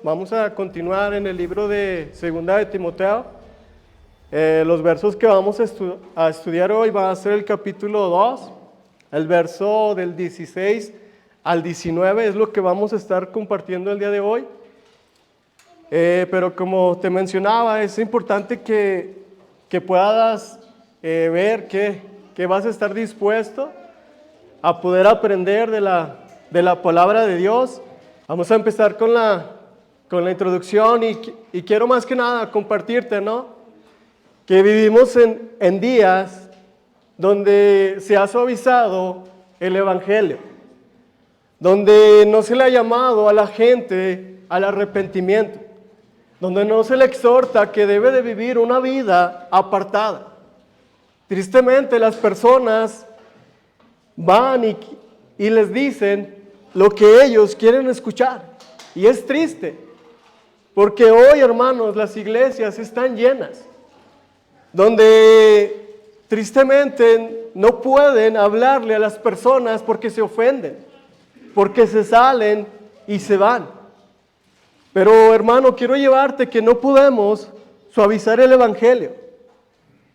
Vamos a continuar en el libro de Segunda de Timoteo. Los versos que vamos a estudiar hoy van a ser el capítulo 2, el verso del 16 al 19, es lo que vamos a estar compartiendo el día de hoy. Pero como te mencionaba, es importante que puedas ver que vas a estar dispuesto a poder aprender de la palabra de Dios. Vamos a empezar con la introducción y quiero más que nada compartirte, ¿no? Que vivimos en días donde se ha suavizado el evangelio, donde no se le ha llamado a la gente al arrepentimiento, donde no se le exhorta que debe de vivir una vida apartada. Tristemente las personas van y les dicen lo que ellos quieren escuchar. Y es triste, porque hoy, hermanos, las iglesias están llenas, donde tristemente no pueden hablarle a las personas porque se ofenden, porque se salen y se van. Pero, hermano, quiero llevarte que no podemos suavizar el evangelio.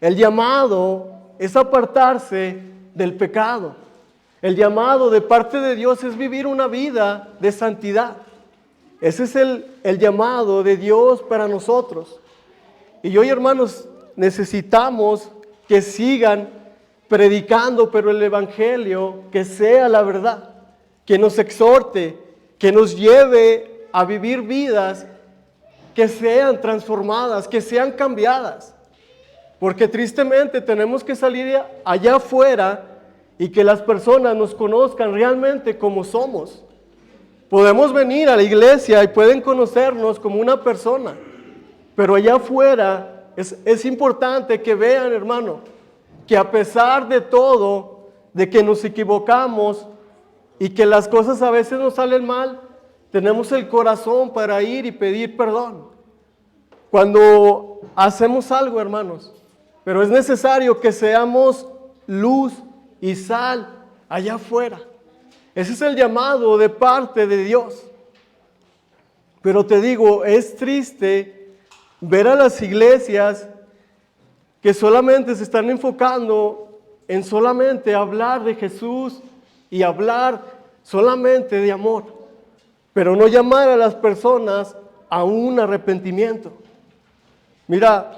El llamado es apartarse del pecado. El llamado de parte de Dios es vivir una vida de santidad. Ese es el llamado de Dios para nosotros. Y hoy, hermanos, necesitamos que sigan predicando, pero el evangelio que sea la verdad, que nos exhorte, que nos lleve a vivir vidas que sean transformadas, que sean cambiadas. Porque tristemente tenemos que salir allá afuera y que las personas nos conozcan realmente como somos. Podemos venir a la iglesia y pueden conocernos como una persona, pero allá afuera es importante que vean, hermano, que a pesar de todo, de que nos equivocamos y que las cosas a veces nos salen mal, tenemos el corazón para ir y pedir perdón. Cuando hacemos algo, hermanos, pero es necesario que seamos luz y sal allá afuera. Ese es el llamado de parte de Dios. Pero te digo, es triste ver a las iglesias que solamente se están enfocando en solamente hablar de Jesús y hablar solamente de amor, pero no llamar a las personas a un arrepentimiento. Mira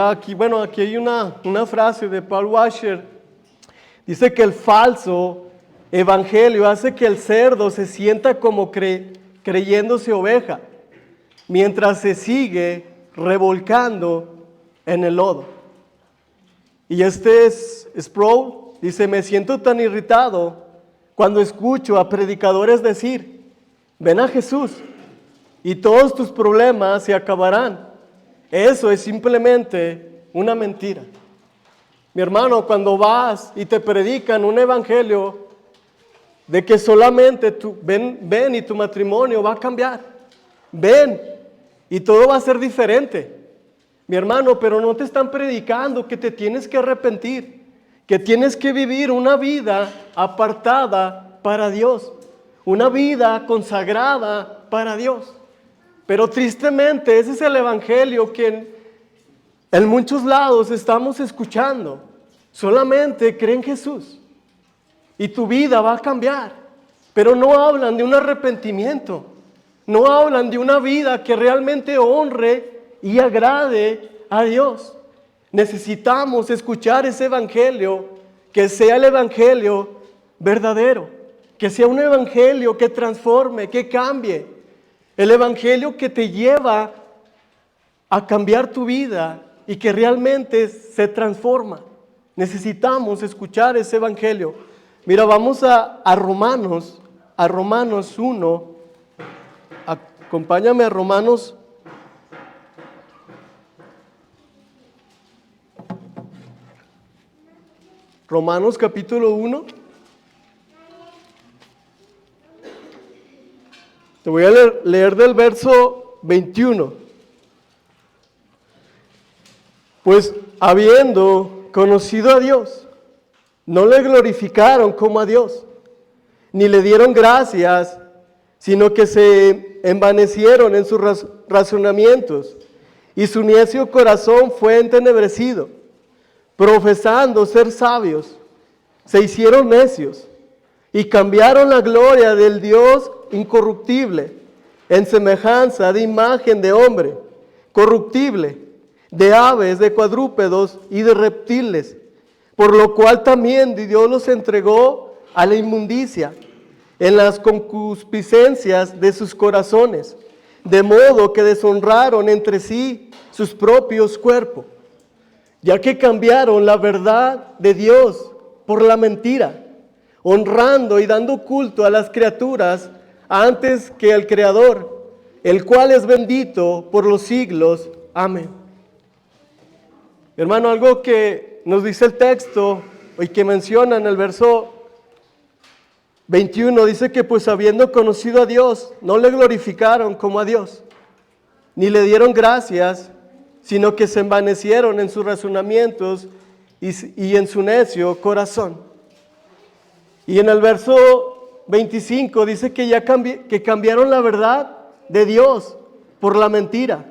aquí, aquí hay una frase de Paul Washer. Dice que el falso evangelio hace que el cerdo se sienta como creyéndose oveja, mientras se sigue revolcando en el lodo. Y este es Sproul, dice: me siento tan irritado cuando escucho a predicadores decir, ven a Jesús y todos tus problemas se acabarán. Eso es simplemente una mentira. Mi hermano, cuando vas y te predican un evangelio de que solamente tú ven y tu matrimonio va a cambiar, ven y todo va a ser diferente, mi hermano, pero no te están predicando que te tienes que arrepentir, que tienes que vivir una vida apartada para Dios, una vida consagrada para Dios. Pero tristemente ese es el evangelio que en muchos lados estamos escuchando. Solamente cree en Jesús y tu vida va a cambiar. Pero no hablan de un arrepentimiento. No hablan de una vida que realmente honre y agrade a Dios. Necesitamos escuchar ese evangelio, que sea el evangelio verdadero, que sea un evangelio que transforme, que cambie. El evangelio que te lleva a cambiar tu vida y que realmente se transforma. Necesitamos escuchar ese evangelio. Mira, vamos a Romanos 1. Acompáñame a Romanos. Romanos capítulo 1. Te voy a leer del verso 21. Pues habiendo conocido a Dios, no le glorificaron como a Dios, ni le dieron gracias, sino que se envanecieron en sus razonamientos, y su necio corazón fue entenebrecido. Profesando ser sabios, se hicieron necios, y cambiaron la gloria del Dios incorruptible en semejanza de imagen de hombre, corruptible, de aves, de cuadrúpedos y de reptiles, por lo cual también Dios los entregó a la inmundicia en las concupiscencias de sus corazones, de modo que deshonraron entre sí sus propios cuerpos, ya que cambiaron la verdad de Dios por la mentira, honrando y dando culto a las criaturas antes que al Creador, el cual es bendito por los siglos. Amén. Hermano, algo que nos dice el texto y que menciona en el verso 21, dice que pues habiendo conocido a Dios, no le glorificaron como a Dios, ni le dieron gracias, sino que se envanecieron en sus razonamientos y en su necio corazón. Y en el verso 25 dice que cambiaron la verdad de Dios por la mentira,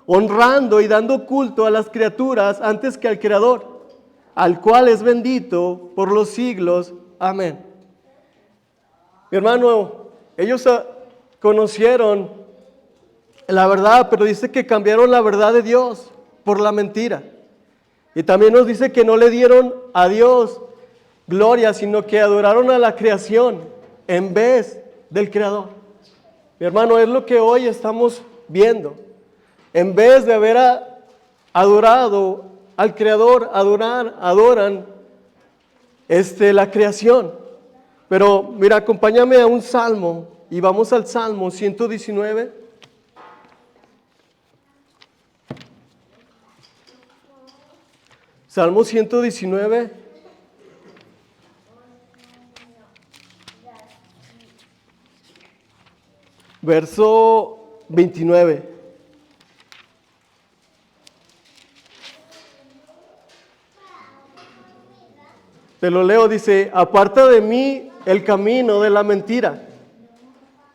honrando y dando culto a las criaturas antes que al Creador, al cual es bendito por los siglos. Amén. Mi hermano, ellos conocieron la verdad, pero dice que cambiaron la verdad de Dios por la mentira. Y también nos dice que no le dieron a Dios gloria, sino que adoraron a la creación en vez del Creador. Mi hermano, es lo que hoy estamos viendo. En vez de haber adorado al Creador, adoran la creación. Pero mira, acompáñame a un salmo y vamos al Salmo 119. Salmo 119. Verso 29. Te lo leo, dice: aparta de mí el camino de la mentira,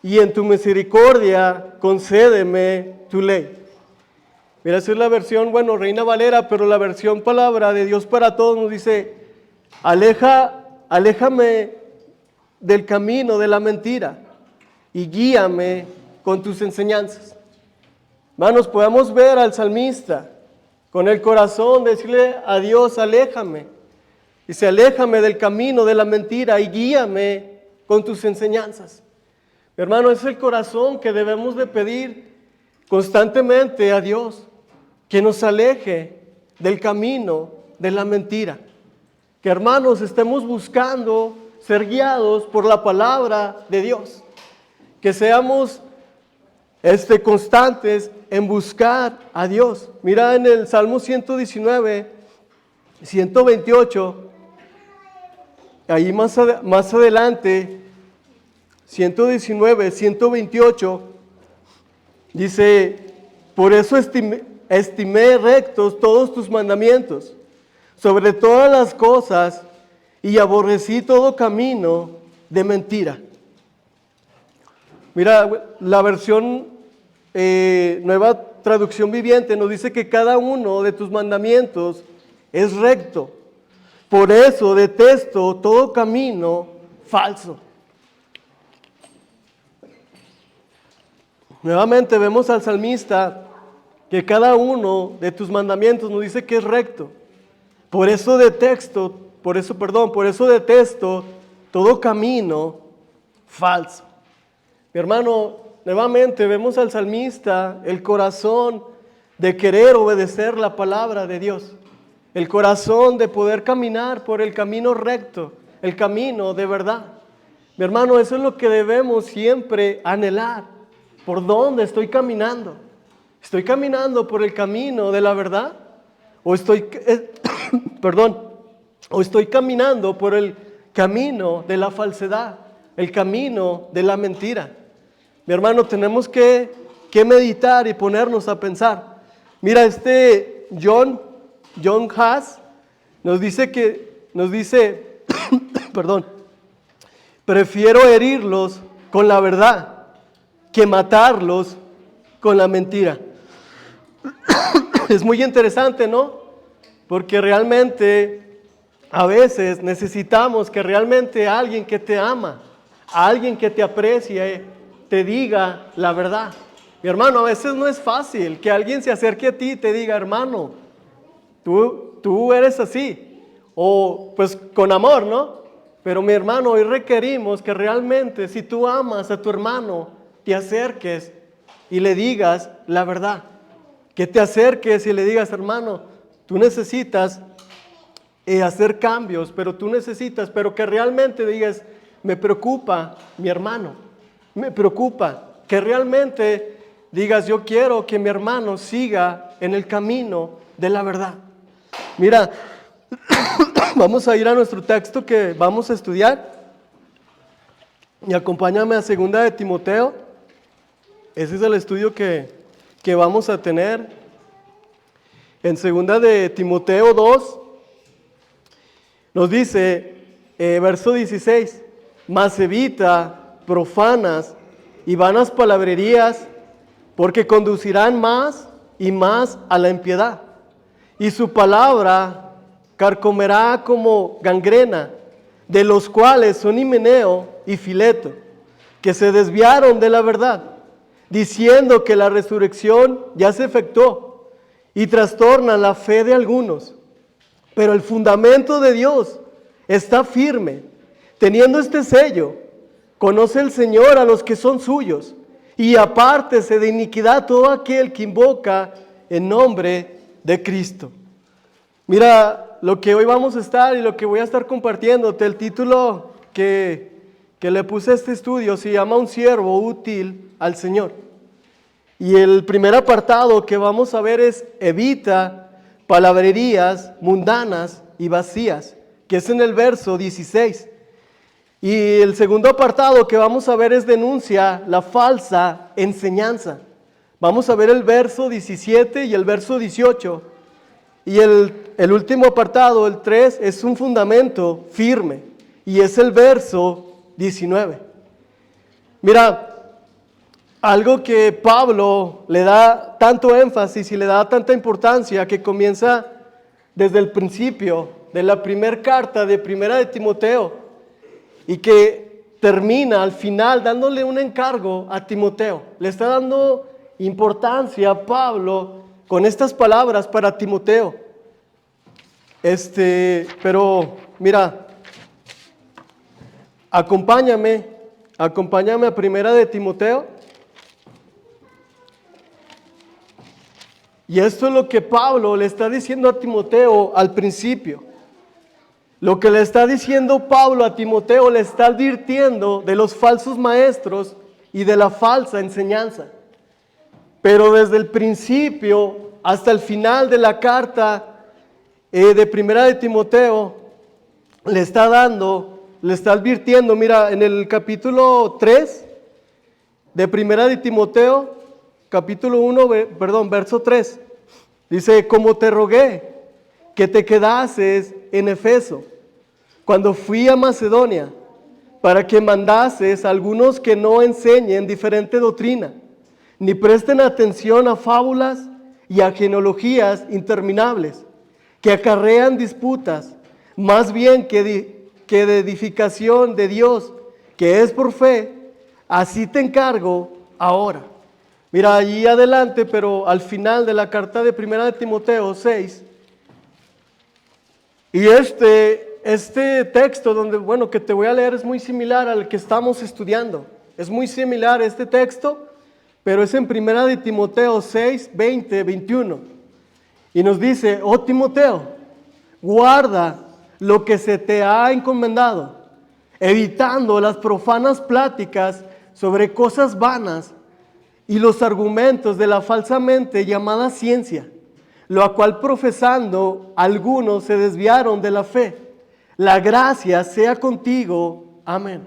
y en tu misericordia concédeme tu ley. Mira, esa es la versión, Reina Valera, pero la versión Palabra de Dios para Todos nos dice: aléjame del camino de la mentira y guíame con tus enseñanzas. Hermanos, podemos ver al salmista con el corazón decirle a Dios: aléjame. Dice: aléjame del camino de la mentira y guíame con tus enseñanzas. Mi hermano, es el corazón que debemos de pedir constantemente a Dios, que nos aleje del camino de la mentira. Que, hermanos, estemos buscando ser guiados por la palabra de Dios. Que seamos constantes en buscar a Dios. Mira en el Salmo 119, 128, ahí más adelante, 119, 128, dice: por eso estimé rectos todos tus mandamientos, sobre todas las cosas, y aborrecí todo camino de mentira. Mira, la versión Nueva Traducción Viviente nos dice que cada uno de tus mandamientos es recto. Por eso detesto todo camino falso. Nuevamente vemos al salmista que cada uno de tus mandamientos nos dice que es recto. Por eso detesto todo camino falso. Mi hermano, nuevamente vemos al salmista el corazón de querer obedecer la palabra de Dios. El corazón de poder caminar por el camino recto, el camino de verdad. Mi hermano, eso es lo que debemos siempre anhelar. ¿Por dónde estoy caminando? ¿Estoy caminando por el camino de la verdad? ¿O estoy caminando por el camino de la falsedad, el camino de la mentira? Mi hermano, tenemos que meditar y ponernos a pensar. Mira, John Haas nos dice, prefiero herirlos con la verdad que matarlos con la mentira. Es muy interesante, ¿no? Porque realmente a veces necesitamos que realmente alguien que te ama, alguien que te aprecie, te diga la verdad. Mi hermano, a veces no es fácil que alguien se acerque a ti y te diga, hermano, tú eres así. O pues con amor, ¿no? Pero mi hermano, hoy requerimos que realmente si tú amas a tu hermano, te acerques y le digas la verdad. Que te acerques y le digas, hermano, tú necesitas hacer cambios, pero que realmente digas, me preocupa mi hermano, me preocupa, que realmente digas, yo quiero que mi hermano siga en el camino de la verdad. Mira, vamos a ir a nuestro texto que vamos a estudiar y acompáñame a 2 de Timoteo. Ese es el estudio que vamos a tener. En 2 de Timoteo 2 nos dice, verso 16, mas evita profanas y vanas palabrerías, porque conducirán más y más a la impiedad, y su palabra carcomerá como gangrena, de los cuales son Himeneo y Fileto, que se desviaron de la verdad, diciendo que la resurrección ya se efectuó, y trastornan la fe de algunos. Pero el fundamento de Dios está firme, teniendo este sello: conoce el Señor a los que son suyos, y apártese de iniquidad todo aquel que invoca en nombre de Cristo. Mira, lo que hoy vamos a estar y lo que voy a estar compartiéndote, el título que le puse a este estudio se llama Un siervo útil al Señor. Y el primer apartado que vamos a ver es evita palabrerías mundanas y vacías, que es en el verso 16. Y el segundo apartado que vamos a ver es denuncia la falsa enseñanza. Vamos a ver el verso 17 y el verso 18. Y el último apartado, el 3, es un fundamento firme. Y es el verso 19. Mira, algo que Pablo le da tanto énfasis y le da tanta importancia, que comienza desde el principio de la primera carta de 1 de Timoteo y que termina al final dándole un encargo a Timoteo. Le está dando importancia a Pablo con estas palabras para Timoteo. Pero mira, acompáñame a 1 de Timoteo. Y esto es lo que Pablo le está diciendo a Timoteo al principio. Lo que le está diciendo Pablo a Timoteo, le está advirtiendo de los falsos maestros y de la falsa enseñanza. Pero desde el principio hasta el final de la carta de 1 de Timoteo, le está advirtiendo. Mira, en el capítulo 3 de 1 de Timoteo, capítulo 1, verso 3, dice, como te rogué que te quedases en Efeso cuando fui a Macedonia, para que mandases a algunos que no enseñen diferente doctrina, ni presten atención a fábulas y a genealogías interminables, que acarrean disputas, más bien que de edificación de Dios, que es por fe. Así te encargo ahora. Mira, allí adelante, pero al final de la carta de 1 de Timoteo 6, y este texto que te voy a leer es muy similar al que estamos estudiando. Es muy similar este texto, pero es en 1 de Timoteo 6, 20, 21. Y nos dice, oh Timoteo, guarda lo que se te ha encomendado, evitando las profanas pláticas sobre cosas vanas y los argumentos de la falsamente llamada ciencia, lo cual profesando algunos se desviaron de la fe. La gracia sea contigo. Amén.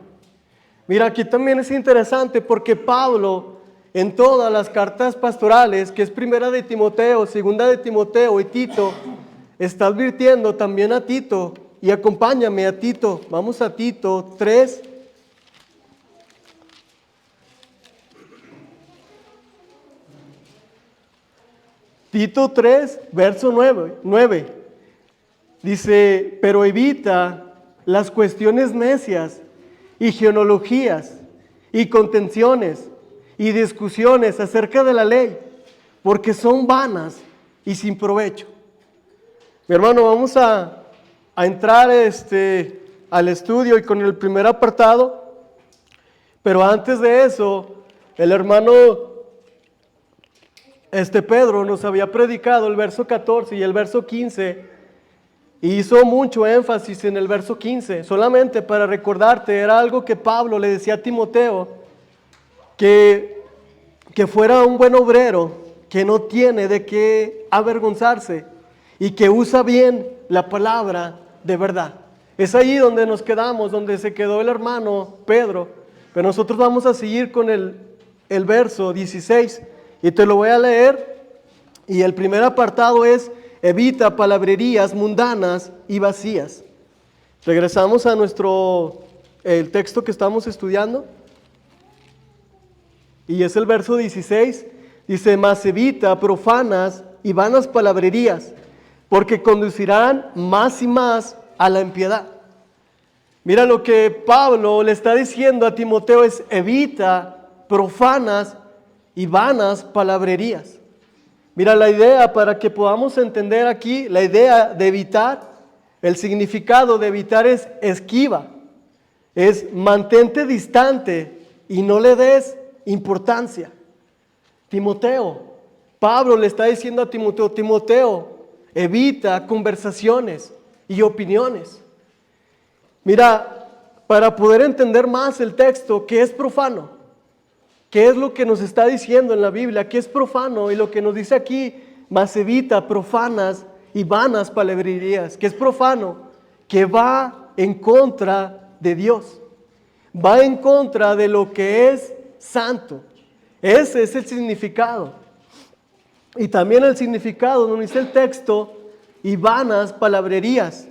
Mira, aquí también es interesante porque Pablo en todas las cartas pastorales, que es 1 de Timoteo, 2 de Timoteo y Tito, está advirtiendo también a Tito. Y acompáñame a Tito. Vamos a Tito 3. Tito 3, verso 9. Dice, pero evita las cuestiones necias y genealogías y contenciones y discusiones acerca de la ley, porque son vanas y sin provecho. Mi hermano, vamos a entrar al estudio y con el primer apartado, pero antes de eso, el hermano Pedro nos había predicado el verso 14 y el verso 15, y hizo mucho énfasis en el verso 15, solamente para recordarte, era algo que Pablo le decía a Timoteo, que fuera un buen obrero, que no tiene de qué avergonzarse y que usa bien la palabra de verdad. Es ahí donde nos quedamos, donde se quedó el hermano Pedro, pero nosotros vamos a seguir con el verso 16 y te lo voy a leer, y el primer apartado es: evita palabrerías mundanas y vacías. Regresamos a el texto que estamos estudiando. Y es el verso 16. Dice, mas evita profanas y vanas palabrerías, porque conducirán más y más a la impiedad. Mira, lo que Pablo le está diciendo a Timoteo es: evita profanas y vanas palabrerías. Mira, la idea, para que podamos entender aquí, la idea de evitar, el significado de evitar es esquiva, es mantente distante y no le des importancia. Timoteo, Pablo le está diciendo a Timoteo: Timoteo, evita conversaciones y opiniones. Mira, para poder entender más el texto, ¿qué es profano? ¿Qué es lo que nos está diciendo en la Biblia? ¿Qué es profano? Y lo que nos dice aquí, mas evita profanas y vanas palabrerías. ¿Qué es profano? Que va en contra de Dios. Va en contra de lo que es santo. Ese es el significado. Y también el significado, donde dice el texto, y vanas palabrerías.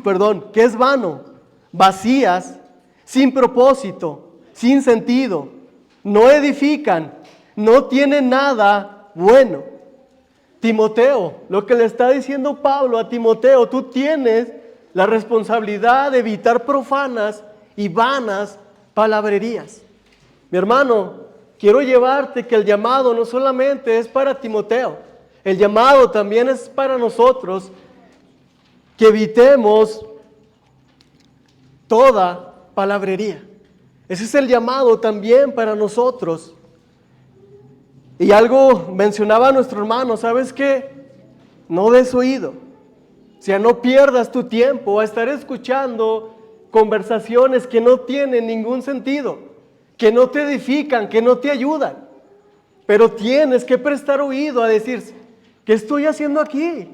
Perdón, ¿qué es vano? Vacías, sin propósito, sin sentido, no edifican, no tienen nada bueno. Timoteo, lo que le está diciendo Pablo a Timoteo, tú tienes la responsabilidad de evitar profanas y vanas palabrerías. Mi hermano, quiero llevarte que el llamado no solamente es para Timoteo, el llamado también es para nosotros, que evitemos toda palabrería. Ese es el llamado también para nosotros. Y algo mencionaba nuestro hermano, ¿sabes qué? No des oído. O sea, no pierdas tu tiempo a estar escuchando conversaciones que no tienen ningún sentido, que no te edifican, que no te ayudan. Pero tienes que prestar oído a decir, ¿qué estoy haciendo aquí?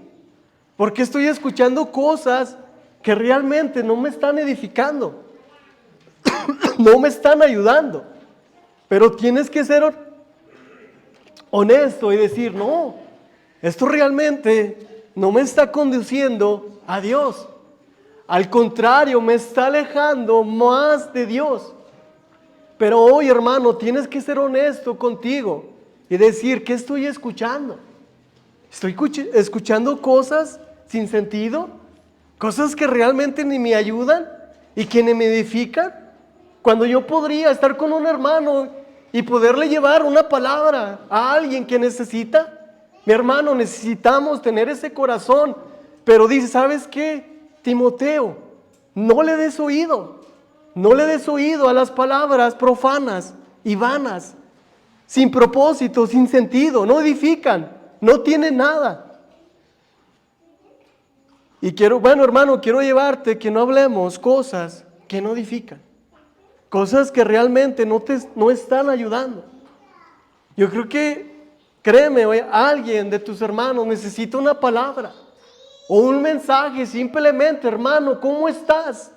¿Por qué estoy escuchando cosas que realmente no me están edificando? No me están ayudando. Pero tienes que ser honesto y decir, no, esto realmente no me está conduciendo a Dios. Al contrario, me está alejando más de Dios. Pero hoy, hermano, tienes que ser honesto contigo y decir, ¿qué estoy escuchando? ¿Estoy escuchando cosas sin sentido? ¿Cosas que realmente ni me ayudan y que ni me edifican? Cuando yo podría estar con un hermano y poderle llevar una palabra a alguien que necesita. Mi hermano, necesitamos tener ese corazón. Pero dice, ¿sabes qué? Timoteo, no le des oído. No le des oído a las palabras profanas y vanas, sin propósito, sin sentido, no edifican, no tienen nada. Y hermano, quiero llevarte que no hablemos cosas que no edifican. Cosas que realmente no están ayudando. Yo creo que, créeme, alguien de tus hermanos necesita una palabra o un mensaje simplemente, hermano, ¿cómo estás?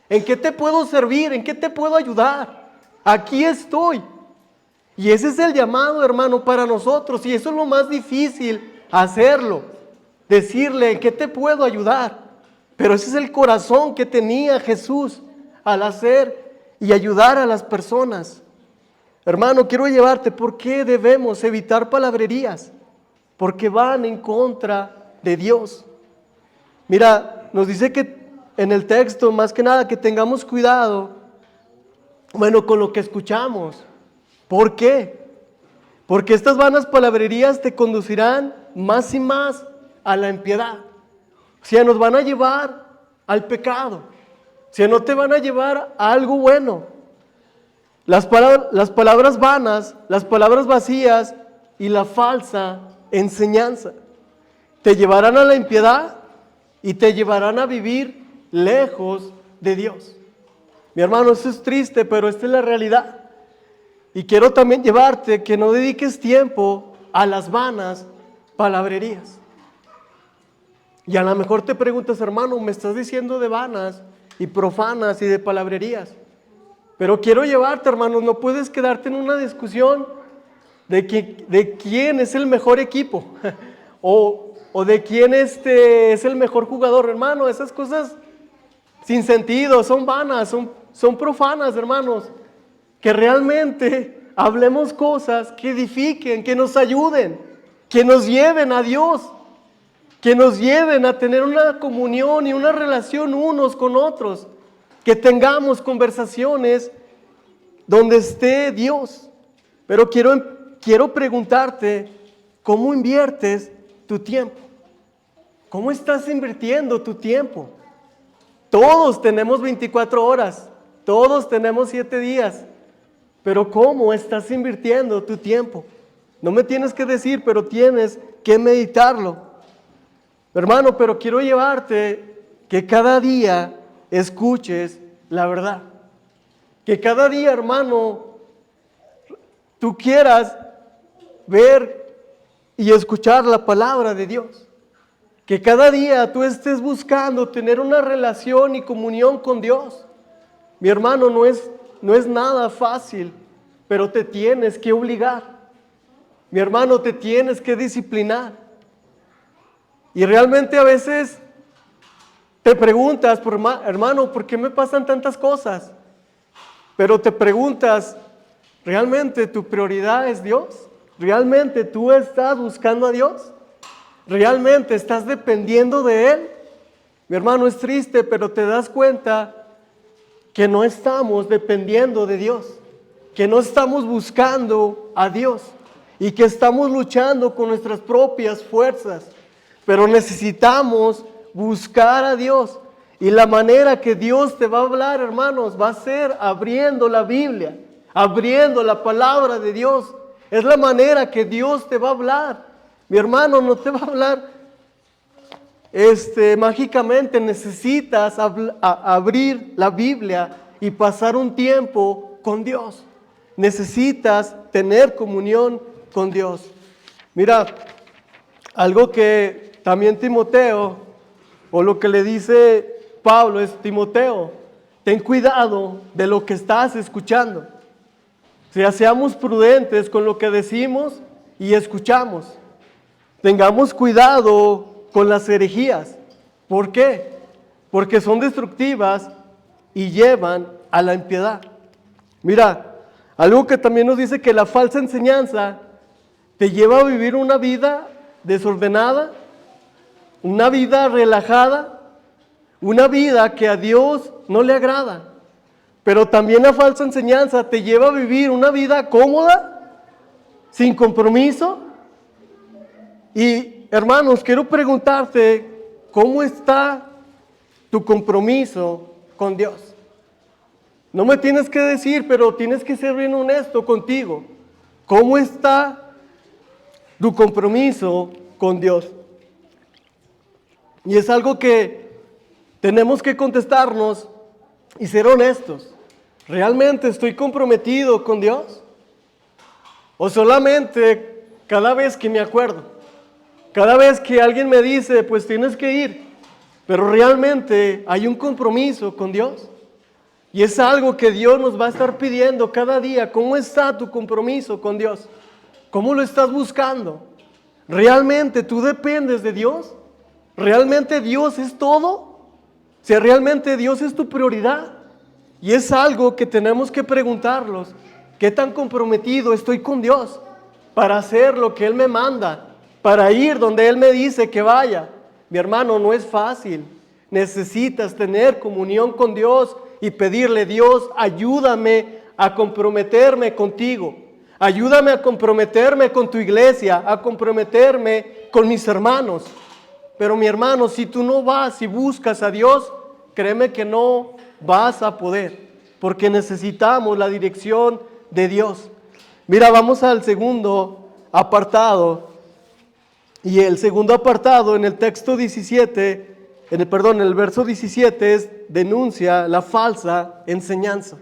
¿En qué te puedo servir? ¿En qué te puedo ayudar? Aquí estoy. Y ese es el llamado, hermano, para nosotros. Y eso es lo más difícil, hacerlo. Decirle, ¿en qué te puedo ayudar? Pero ese es el corazón que tenía Jesús al hacer y ayudar a las personas. Hermano, quiero llevarte, ¿por qué debemos evitar palabrerías? porque van en contra de Dios. Mira, nos dice que en el texto, más que nada, que tengamos cuidado, bueno, con lo que escuchamos. ¿Por qué? Porque estas vanas palabrerías te conducirán más y más a la impiedad. O sea, nos van a llevar al pecado. O sea, no te van a llevar a algo bueno. Las palabras vanas, las palabras vacías y la falsa enseñanza te llevarán a la impiedad y te llevarán a vivir lejos de Dios. Mi hermano, eso es triste, pero esta es la realidad. Y quiero también llevarte que no dediques tiempo a las vanas palabrerías. Y a lo mejor te preguntas, hermano, me estás diciendo de vanas y profanas y de palabrerías. Pero quiero llevarte, hermano, no puedes quedarte en una discusión de quién es el mejor equipo o de quién es el mejor jugador, hermano. Esas cosas sin sentido, son vanas, son profanas, hermanos. Que realmente hablemos cosas que edifiquen, que nos ayuden, que nos lleven a Dios, que nos lleven a tener una comunión y una relación unos con otros, que tengamos conversaciones donde esté Dios. Pero quiero preguntarte, ¿cómo inviertes tu tiempo? ¿Cómo estás invirtiendo tu tiempo? Todos tenemos 24 horas, todos tenemos 7 días. Pero ¿cómo estás invirtiendo tu tiempo? No me tienes que decir, pero tienes que meditarlo. Hermano, pero quiero llevarte que cada día escuches la verdad. Que cada día, hermano, tú quieras ver y escuchar la palabra de Dios. Que cada día tú estés buscando tener una relación y comunión con Dios. Mi hermano, no es nada fácil, pero te tienes que obligar. Mi hermano, te tienes que disciplinar. Y realmente a veces te preguntas, hermano, ¿por qué me pasan tantas cosas? Pero te preguntas, ¿realmente tu prioridad es Dios? ¿Realmente tú estás buscando a Dios? ¿Realmente estás dependiendo de Él? Mi hermano, es triste, pero te das cuenta que no estamos dependiendo de Dios, que no estamos buscando a Dios y que estamos luchando con nuestras propias fuerzas, pero necesitamos buscar a Dios. Y la manera que Dios te va a hablar, hermanos, va a ser abriendo la Biblia, abriendo la palabra de Dios. Es la manera que Dios te va a hablar. Mi hermano, no te va a hablar mágicamente. Necesitas abrir la Biblia y pasar un tiempo con Dios. Necesitas tener comunión con Dios. Mira, algo que también Timoteo, o lo que le dice Pablo es, Timoteo, ten cuidado de lo que estás escuchando. O sea, seamos prudentes con lo que decimos y escuchamos. Tengamos cuidado con las herejías. ¿Por qué? Porque son destructivas y llevan a la impiedad. Mira, algo que también nos dice que la falsa enseñanza te lleva a vivir una vida desordenada, una vida relajada, una vida que a Dios no le agrada. Pero también la falsa enseñanza te lleva a vivir una vida cómoda, sin compromiso. Y hermanos, quiero preguntarte, ¿cómo está tu compromiso con Dios? No me tienes que decir, pero tienes que ser bien honesto contigo. ¿Cómo está tu compromiso con Dios? Y es algo que tenemos que contestarnos y ser honestos. ¿Realmente estoy comprometido con Dios? ¿O solamente cada vez que me acuerdo? Cada vez que alguien me dice, pues tienes que ir, pero realmente hay un compromiso con Dios. Y es algo que Dios nos va a estar pidiendo cada día. ¿Cómo está tu compromiso con Dios? ¿Cómo lo estás buscando? ¿Realmente tú dependes de Dios? ¿Realmente Dios es todo? Si realmente Dios es tu prioridad. Y es algo que tenemos que preguntarnos. ¿Qué tan comprometido estoy con Dios para hacer lo que Él me manda? para ir donde Él me dice que vaya. Mi hermano, no es fácil. Necesitas tener comunión con Dios y pedirle: Dios, ayúdame a comprometerme contigo. Ayúdame a comprometerme con tu iglesia, a comprometerme con mis hermanos. Pero mi hermano, si tú no vas y buscas a Dios, créeme que no vas a poder, porque necesitamos la dirección de Dios. Mira, vamos al segundo apartado. Y el segundo apartado en el texto 17, en el verso 17 denuncia la falsa enseñanza.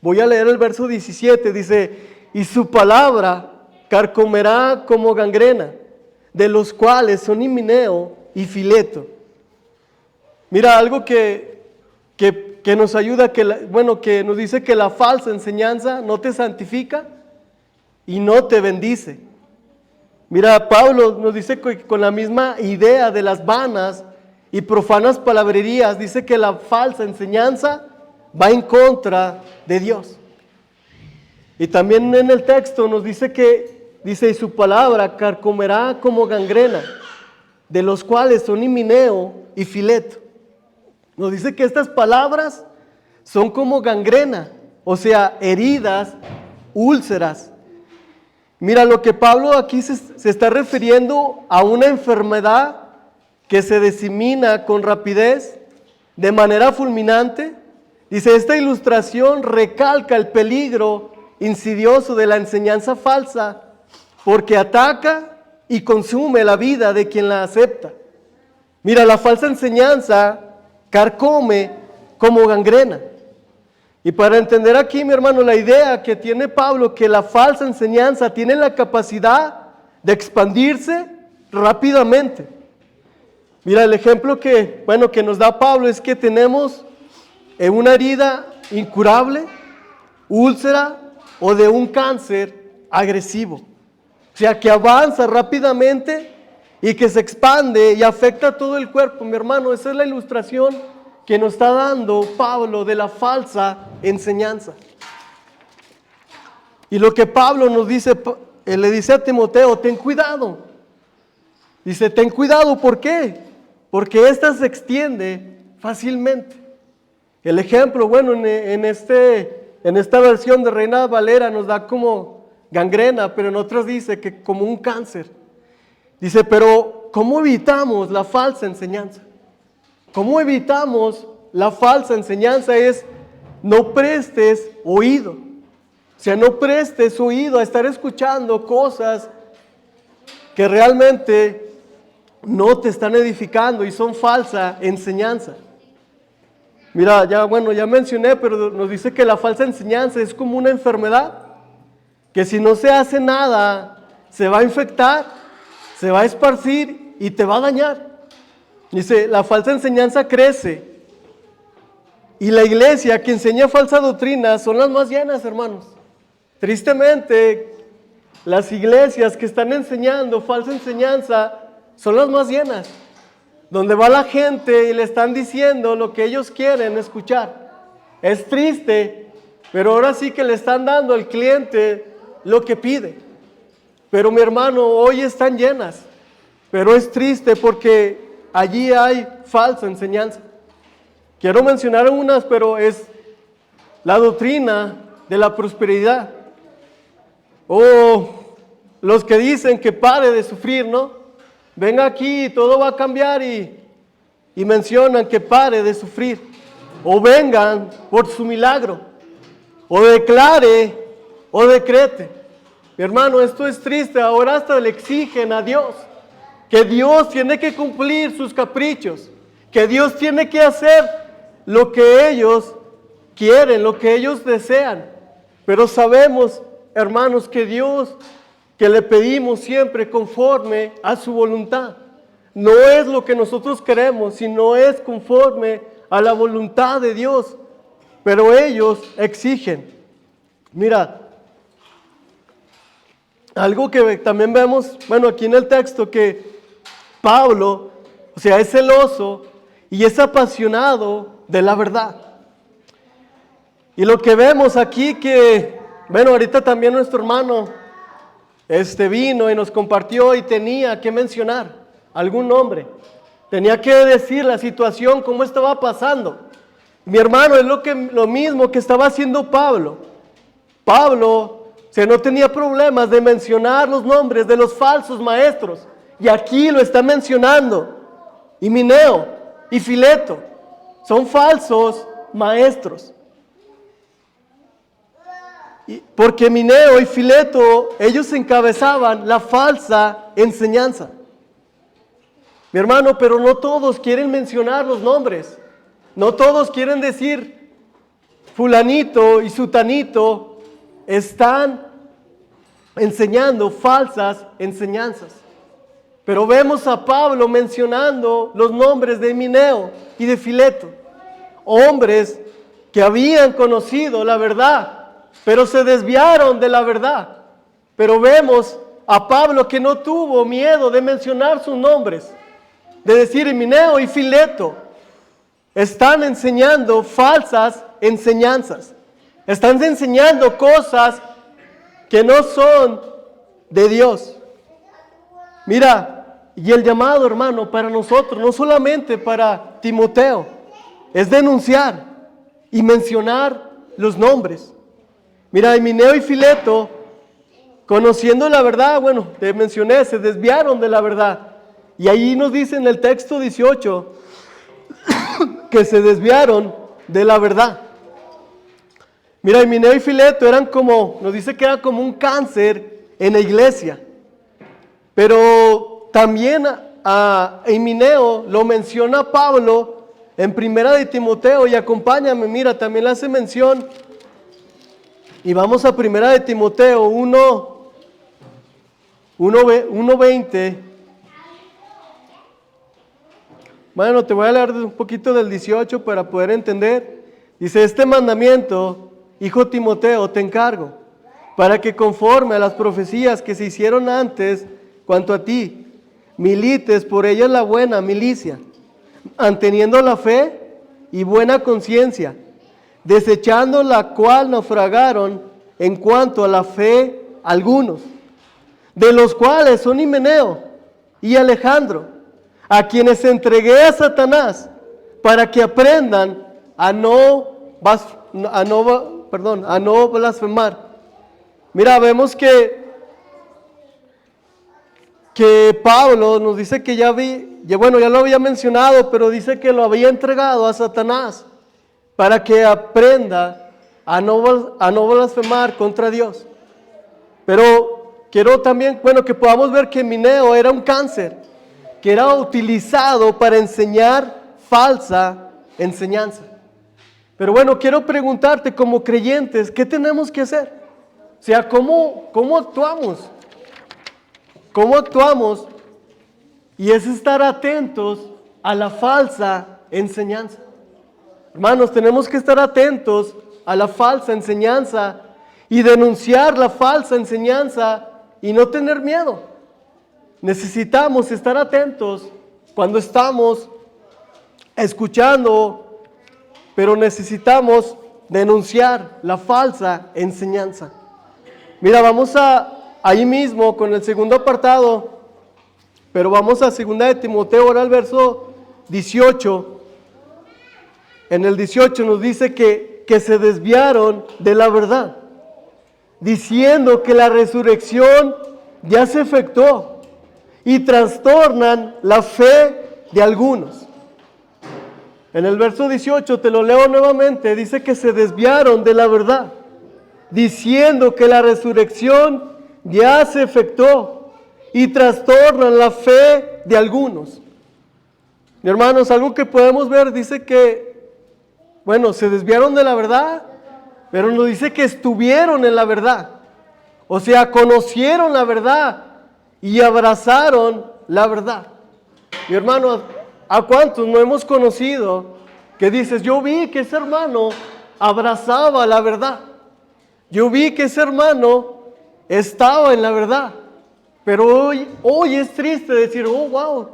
Voy a leer el verso 17, dice: y su palabra carcomerá como gangrena, de los cuales son Himeneo y Fileto. Mira, algo que nos ayuda, que nos dice que la falsa enseñanza no te santifica y no te bendice. Mira, Pablo nos dice que con la misma idea de las vanas y profanas palabrerías, dice que la falsa enseñanza va en contra de Dios. Y también en el texto nos dice y su palabra carcomerá como gangrena, de los cuales son Himeneo y Fileto. Nos dice que estas palabras son como gangrena, o sea, heridas, úlceras. Mira, lo que Pablo aquí se está refiriendo a una enfermedad que se disemina con rapidez, de manera fulminante. Dice, esta ilustración recalca el peligro insidioso de la enseñanza falsa, porque ataca y consume la vida de quien la acepta. Mira, la falsa enseñanza carcome como gangrena. Y para entender aquí, mi hermano, la idea que tiene Pablo, que la falsa enseñanza tiene la capacidad de expandirse rápidamente. Mira, el ejemplo que nos da Pablo es que tenemos una herida incurable, úlcera o de un cáncer agresivo. O sea, que avanza rápidamente y que se expande y afecta a todo el cuerpo. Mi hermano, esa es la ilustración que nos está dando Pablo de la falsa enseñanza. Y lo que Pablo nos dice, le dice a Timoteo: ten cuidado. Dice, ten cuidado, ¿por qué? Porque esta se extiende fácilmente. El ejemplo, en esta versión de Reina Valera nos da como gangrena, pero en otras dice que como un cáncer. Dice, pero ¿cómo evitamos la falsa enseñanza? ¿Cómo evitamos la falsa enseñanza? Es no prestes oído. O sea, no prestes oído a estar escuchando cosas que realmente no te están edificando y son falsa enseñanza. Mira, ya mencioné, pero nos dice que la falsa enseñanza es como una enfermedad, que si no se hace nada, se va a infectar, se va a esparcir y te va a dañar. Dice, la falsa enseñanza crece y la iglesia que enseña falsa doctrina son las más llenas, hermanos. Tristemente, las iglesias que están enseñando falsa enseñanza son las más llenas, donde va la gente y le están diciendo lo que ellos quieren escuchar. Es triste, pero ahora sí que le están dando al cliente lo que pide. Pero mi hermano, hoy están llenas, pero es triste porque allí hay falsa enseñanza. Quiero mencionar unas, pero es la doctrina de la prosperidad. O los que dicen que pare de sufrir, ¿no? Venga aquí y todo va a cambiar y mencionan que pare de sufrir. O vengan por su milagro. O declare o decrete. Mi hermano, esto es triste. Ahora hasta le exigen a Dios que Dios tiene que cumplir sus caprichos, que Dios tiene que hacer lo que ellos quieren, lo que ellos desean. Pero sabemos, hermanos, que Dios, que le pedimos siempre conforme a su voluntad. No es lo que nosotros queremos, sino es conforme a la voluntad de Dios. Pero ellos exigen. Mira, algo que también vemos, aquí en el texto, que Pablo, es celoso y es apasionado de la verdad. Y lo que vemos aquí que, ahorita también nuestro hermano vino y nos compartió y tenía que mencionar algún nombre. Tenía que decir la situación, cómo estaba pasando. Mi hermano, es lo mismo que estaba haciendo Pablo. Pablo, no tenía problemas de mencionar los nombres de los falsos maestros. Y aquí lo está mencionando. Himeneo y Fileto son falsos maestros. Porque Himeneo y Fileto, ellos encabezaban la falsa enseñanza. Mi hermano, pero no todos quieren mencionar los nombres. No todos quieren decir fulanito y sutanito están enseñando falsas enseñanzas. Pero vemos a Pablo mencionando los nombres de Himeneo y de Fileto. Hombres que habían conocido la verdad, pero se desviaron de la verdad. Pero vemos a Pablo que no tuvo miedo de mencionar sus nombres. De decir Himeneo y Fileto están enseñando falsas enseñanzas. Están enseñando cosas que no son de Dios. Mira, y el llamado, hermano, para nosotros, no solamente para Timoteo, es denunciar y mencionar los nombres. Mira, Himeneo y Fileto, conociendo la verdad, bueno, te mencioné, se desviaron de la verdad. Y ahí nos dice en el texto 18 que se desviaron de la verdad. Mira, Himeneo y Fileto nos dice que era como un cáncer en la iglesia. Pero también a Himeneo lo menciona Pablo en Primera de Timoteo, y acompáñame, mira, también le hace mención. Y vamos a Primera de Timoteo 1:20. Bueno, te voy a leer un poquito del 18 para poder entender. Dice, este mandamiento, hijo Timoteo, te encargo, para que conforme a las profecías que se hicieron antes cuanto a ti, milites por ellas la buena milicia, manteniendo la fe y buena conciencia, desechando la cual naufragaron en cuanto a la fe algunos, de los cuales son Himeneo y Alejandro, a quienes entregué a Satanás para que aprendan a no blasfemar. Mira, vemos que Pablo nos dice que ya lo había mencionado, pero dice que lo había entregado a Satanás para que aprenda a no blasfemar contra Dios. Pero quiero también, que podamos ver que Himeneo era un cáncer que era utilizado para enseñar falsa enseñanza. Pero quiero preguntarte como creyentes, ¿qué tenemos que hacer? O sea, ¿cómo actuamos? ¿Cómo actuamos? Y es estar atentos a la falsa enseñanza. Hermanos, tenemos que estar atentos a la falsa enseñanza y denunciar la falsa enseñanza y no tener miedo. Necesitamos estar atentos cuando estamos escuchando, pero necesitamos denunciar la falsa enseñanza. Mira, vamos ahí mismo con el segundo apartado, pero vamos a 2 de Timoteo, ahora al verso 18. En el 18 nos dice que se desviaron de la verdad, diciendo que la resurrección ya se efectuó, y trastornan la fe de algunos. En el verso 18, te lo leo nuevamente, dice que se desviaron de la verdad, diciendo que la resurrección ya se efectuó y trastornan la fe de algunos. Mi hermanos, algo que podemos ver, dice que, se desviaron de la verdad, pero nos dice que estuvieron en la verdad. O sea, conocieron la verdad y abrazaron la verdad. Mi hermano, ¿a cuántos no hemos conocido que dices, yo vi que ese hermano abrazaba la verdad? Yo vi que ese hermano estaba en la verdad. Pero hoy es triste decir, wow,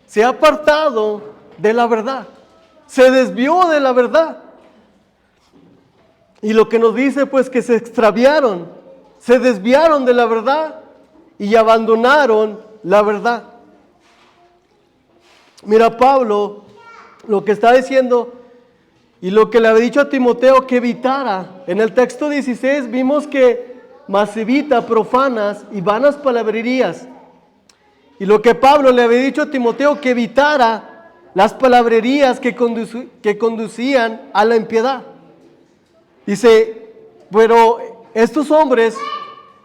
se ha apartado de la verdad. Se desvió de la verdad. Y lo que nos dice, pues, que se extraviaron, se desviaron de la verdad y abandonaron la verdad. Mira, Pablo lo que está diciendo y lo que le había dicho a Timoteo que evitara. En el texto 16 vimos que más evita profanas y vanas palabrerías. Y lo que Pablo le había dicho a Timoteo que evitara las palabrerías que conducían a la impiedad. Dice, pero estos hombres,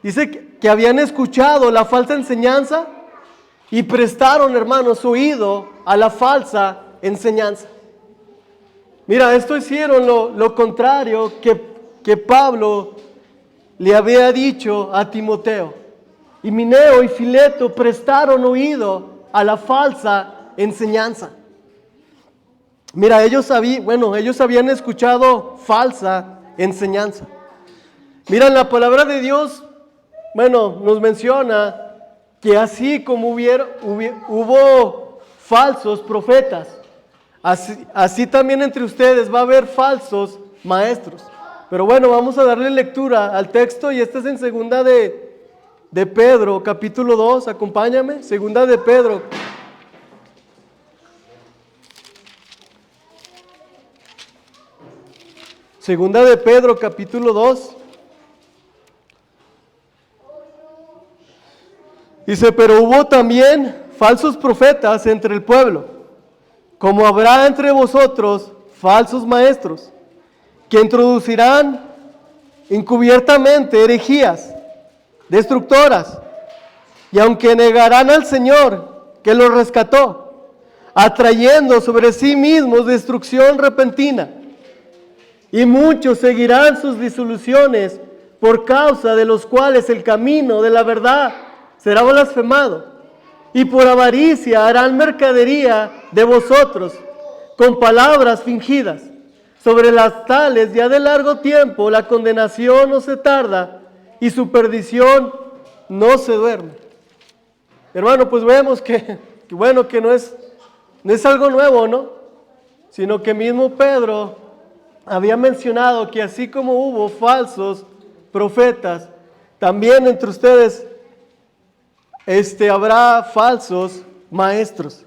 dice que habían escuchado la falsa enseñanza y prestaron, hermanos, oído a la falsa enseñanza. Mira, esto hicieron lo contrario que Pablo le había dicho a Timoteo. Himeneo y Fileto prestaron oído a la falsa enseñanza. Mira, ellos habían escuchado falsa enseñanza. Mira, la palabra de Dios, nos menciona que así como hubo falsos profetas, así también entre ustedes va a haber falsos maestros. Pero vamos a darle lectura al texto y este es en segunda de Pedro, capítulo 2, acompáñame, segunda de Pedro. Segunda de Pedro, capítulo 2. Dice, pero hubo también falsos profetas entre el pueblo, como habrá entre vosotros falsos maestros, que introducirán encubiertamente herejías destructoras, y aunque negarán al Señor que los rescató, atrayendo sobre sí mismos destrucción repentina, y muchos seguirán sus disoluciones, por causa de los cuales el camino de la verdad será blasfemado, y por avaricia harán mercadería de vosotros, con palabras fingidas. Sobre las tales ya de largo tiempo la condenación no se tarda, y su perdición no se duerme. Hermano, pues vemos que no es algo nuevo, ¿no? Sino que mismo Pedro había mencionado que así como hubo falsos profetas, también entre ustedes habrá falsos maestros.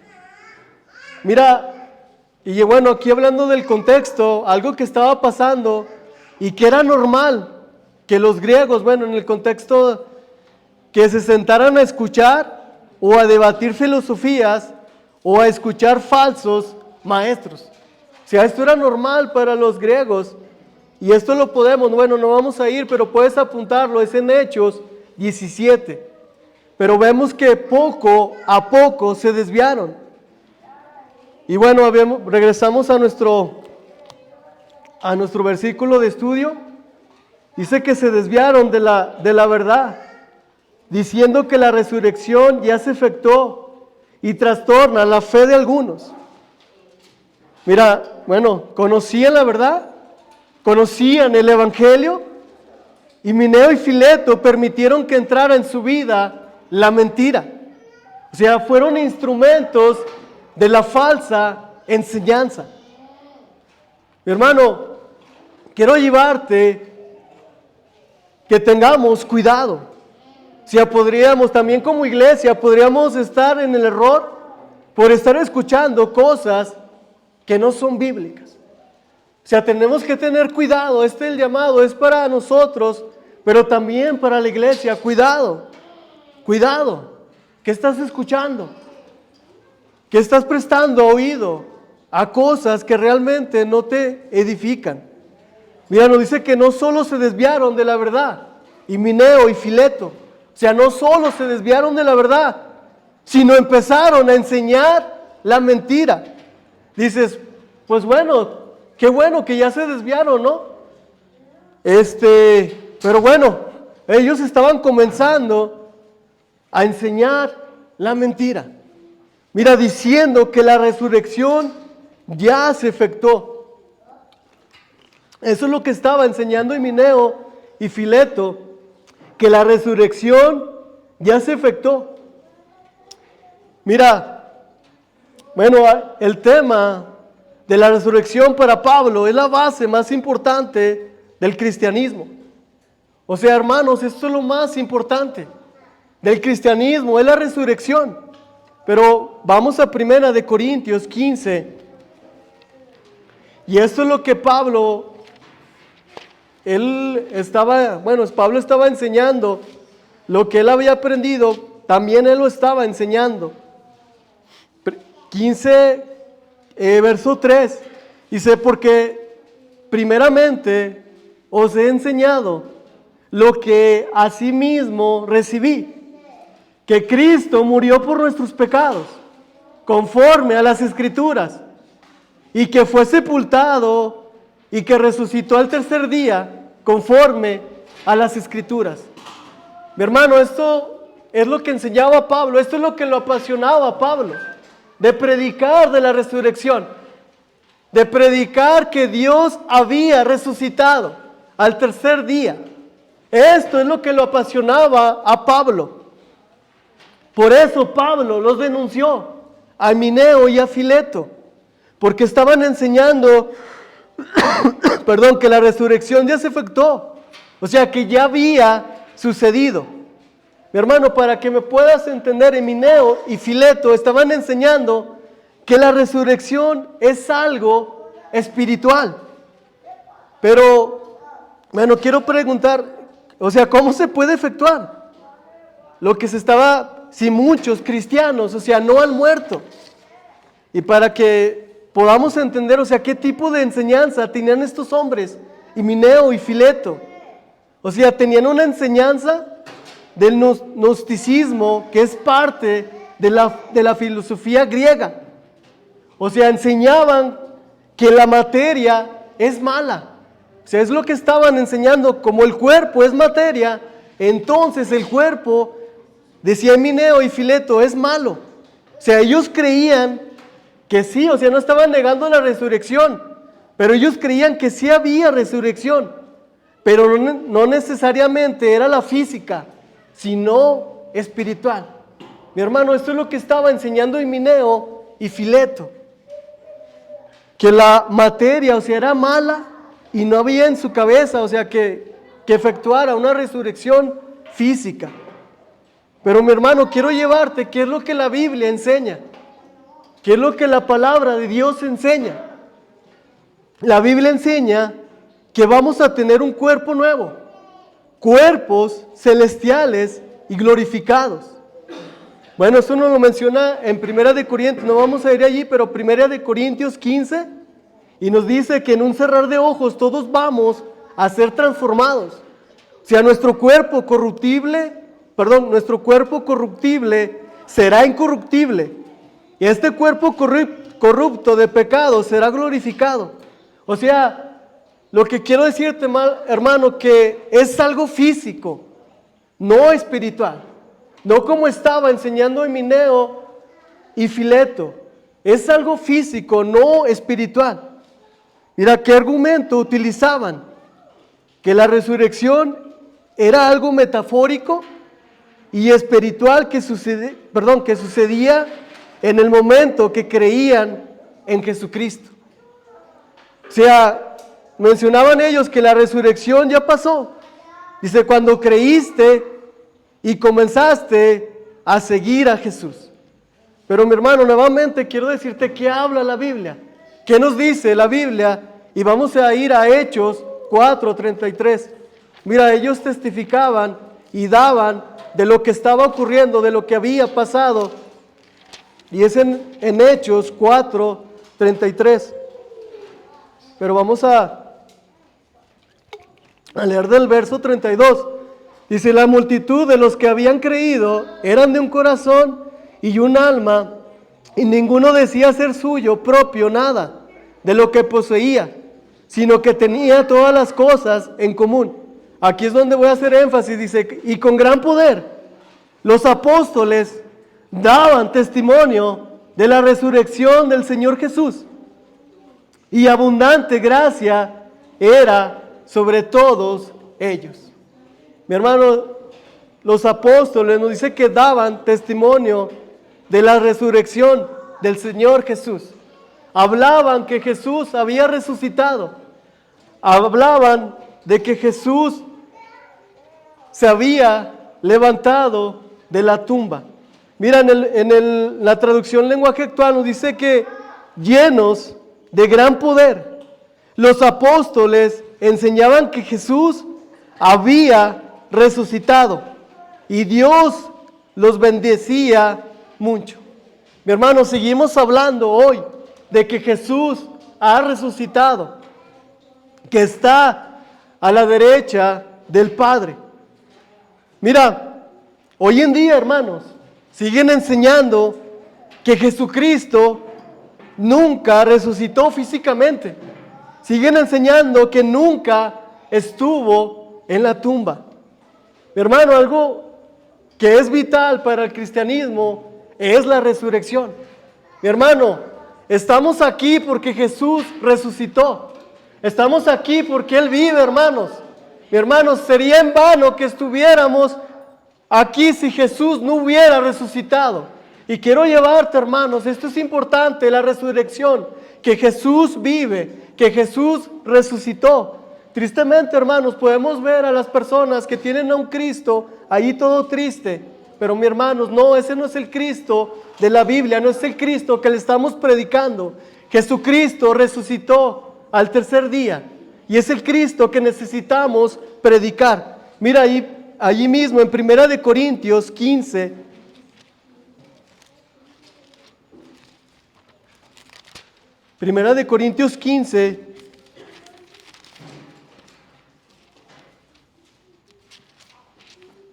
Mira, y aquí hablando del contexto, algo que estaba pasando y que era normal, que los griegos, en el contexto, que se sentaran a escuchar o a debatir filosofías o a escuchar falsos maestros. O sea, esto era normal para los griegos y esto lo podemos, no vamos a ir, pero puedes apuntarlo, es en Hechos 17. Pero vemos que poco a poco se desviaron. Y regresamos a nuestro versículo de estudio. Dice que se desviaron de la verdad, diciendo que la resurrección ya se efectuó y trastorna la fe de algunos. Mira, conocían la verdad, conocían el Evangelio, y Himeneo y Fileto permitieron que entrara en su vida la mentira. O sea, fueron instrumentos de la falsa enseñanza. Mi hermano, quiero llevarte que tengamos cuidado. O sea, podríamos también como iglesia, podríamos estar en el error por estar escuchando cosas que no son bíblicas. O sea, tenemos que tener cuidado. El llamado es para nosotros, pero también para la iglesia. Cuidado. ¿Qué estás escuchando? ¿Qué estás prestando oído a cosas que realmente no te edifican? Mira, nos dice que no solo se desviaron de la verdad, Himeneo y Fileto. O sea, no solo se desviaron de la verdad, sino empezaron a enseñar la mentira. Dices, pues qué bueno que ya se desviaron, ¿no? Pero ellos estaban comenzando a enseñar la mentira. Mira, diciendo que la resurrección ya se efectuó. Eso es lo que estaba enseñando Himeneo y Fileto, que la resurrección ya se efectuó. Mira, el tema de la resurrección para Pablo es la base más importante del cristianismo. O sea, hermanos, esto es lo más importante. del cristianismo es la resurrección. Pero vamos a 1 Corintios 15. Y esto es lo que Pablo estaba enseñando, lo que él había aprendido, también él lo estaba enseñando. 15, verso 3, dice, porque primeramente os he enseñado lo que asimismo recibí, que Cristo murió por nuestros pecados, conforme a las Escrituras, y que fue sepultado y que resucitó al tercer día, conforme a las Escrituras. Mi hermano, esto es lo que enseñaba Pablo, esto es lo que lo apasionaba a Pablo, de predicar de la resurrección, de predicar que Dios había resucitado al tercer día. Esto es lo que lo apasionaba a Pablo. Por eso Pablo los denunció a Himeneo y a Fileto, porque estaban enseñando que la resurrección ya se efectuó, o sea que ya había sucedido. Mi hermano, para que me puedas entender, Himeneo y Fileto estaban enseñando que la resurrección es algo espiritual. Pero, bueno, quiero preguntar, o sea, ¿cómo se puede efectuar? Si muchos cristianos, o sea, no han muerto. Y para que podamos entender, o sea, qué tipo de enseñanza tenían estos hombres, Himeneo y Fileto. O sea, tenían una enseñanza del gnosticismo, que es parte de la filosofía griega. O sea, enseñaban que la materia es mala. O sea, es lo que estaban enseñando, como el cuerpo es materia, entonces el cuerpo, decía Himeneo y Fileto, es malo. O sea, ellos creían que sí, o sea, no estaban negando la resurrección, pero ellos creían que sí había resurrección, pero no necesariamente era la física, sino espiritual. Mi hermano, esto es lo que estaba enseñando Himeneo y Fileto, que la materia, o sea, era mala y no había en su cabeza, o sea, que efectuara una resurrección física. Pero mi hermano, quiero llevarte, ¿qué es lo que la Biblia enseña? ¿Qué es lo que la palabra de Dios enseña? La Biblia enseña que vamos a tener un cuerpo nuevo, cuerpos celestiales y glorificados. Bueno, eso nos lo menciona en 1 Corintios, no vamos a ir allí, pero 1 Corintios 15, y nos dice que en un cerrar de ojos todos vamos a ser transformados. O sea, nuestro cuerpo corruptible será incorruptible, y este cuerpo corrupto de pecado será glorificado. O sea, lo que quiero decirte, hermano, que es algo físico, no espiritual. No como estaba enseñando Himeneo y Fileto. Es algo físico, no espiritual. Mira qué argumento utilizaban. Que la resurrección era algo metafórico y espiritual que sucedía en el momento que creían en Jesucristo. O sea, mencionaban ellos que la resurrección ya pasó. Dice, cuando creíste y comenzaste a seguir a Jesús. Pero mi hermano, nuevamente quiero decirte qué habla la Biblia. ¿Qué nos dice la Biblia? Y vamos a ir a Hechos 4:33. Mira, ellos testificaban y daban de lo que estaba ocurriendo, de lo que había pasado. Y es en Hechos 4:33. Pero vamos a leer del verso 32. Dice, la multitud de los que habían creído eran de un corazón y un alma, y ninguno decía ser suyo propio nada de lo que poseía, sino que tenía todas las cosas en común. Aquí es donde voy a hacer énfasis, dice, y con gran poder los apóstoles daban testimonio de la resurrección del Señor Jesús, y abundante gracia era sobre todos ellos. Mi hermano, los apóstoles nos dice que daban testimonio de la resurrección del Señor Jesús. Hablaban que Jesús había resucitado. Hablaban de que Jesús se había levantado de la tumba. Mira, la traducción lenguaje actual nos dice que llenos de gran poder, los apóstoles enseñaban que Jesús había resucitado y Dios los bendecía mucho. Mi hermano, seguimos hablando hoy de que Jesús ha resucitado, que está a la derecha del Padre. Mira, hoy en día, hermanos, siguen enseñando que Jesucristo nunca resucitó físicamente. Siguen enseñando que nunca estuvo en la tumba. Mi hermano, algo que es vital para el cristianismo es la resurrección. Mi hermano, estamos aquí porque Jesús resucitó. Estamos aquí porque Él vive, hermanos. Mi hermano, sería en vano que estuviéramos aquí si Jesús no hubiera resucitado. Y quiero llevarte, hermanos, esto es importante, la resurrección, que Jesús vive, que Jesús resucitó. Tristemente, hermanos, podemos ver a las personas que tienen a un Cristo ahí todo triste, pero mi hermanos, no, ese no es el Cristo de la Biblia, no es el Cristo que le estamos predicando. Jesucristo resucitó al tercer día y es el Cristo que necesitamos predicar. Mira allí mismo en 1 Corintios 15, Primera de Corintios 15,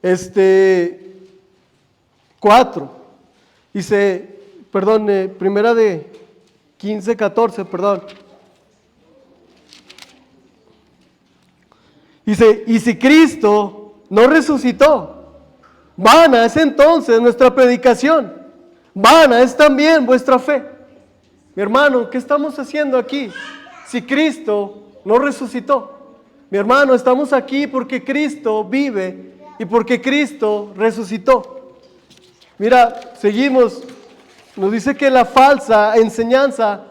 este 4, dice, perdón, primera de 15, 14, perdón. Dice, y si Cristo no resucitó, vana es entonces nuestra predicación, vana es también vuestra fe. Mi hermano, ¿qué estamos haciendo aquí? Si Cristo no resucitó. Mi hermano, estamos aquí porque Cristo vive y porque Cristo resucitó. Mira, seguimos. Nos dice que la falsa enseñanza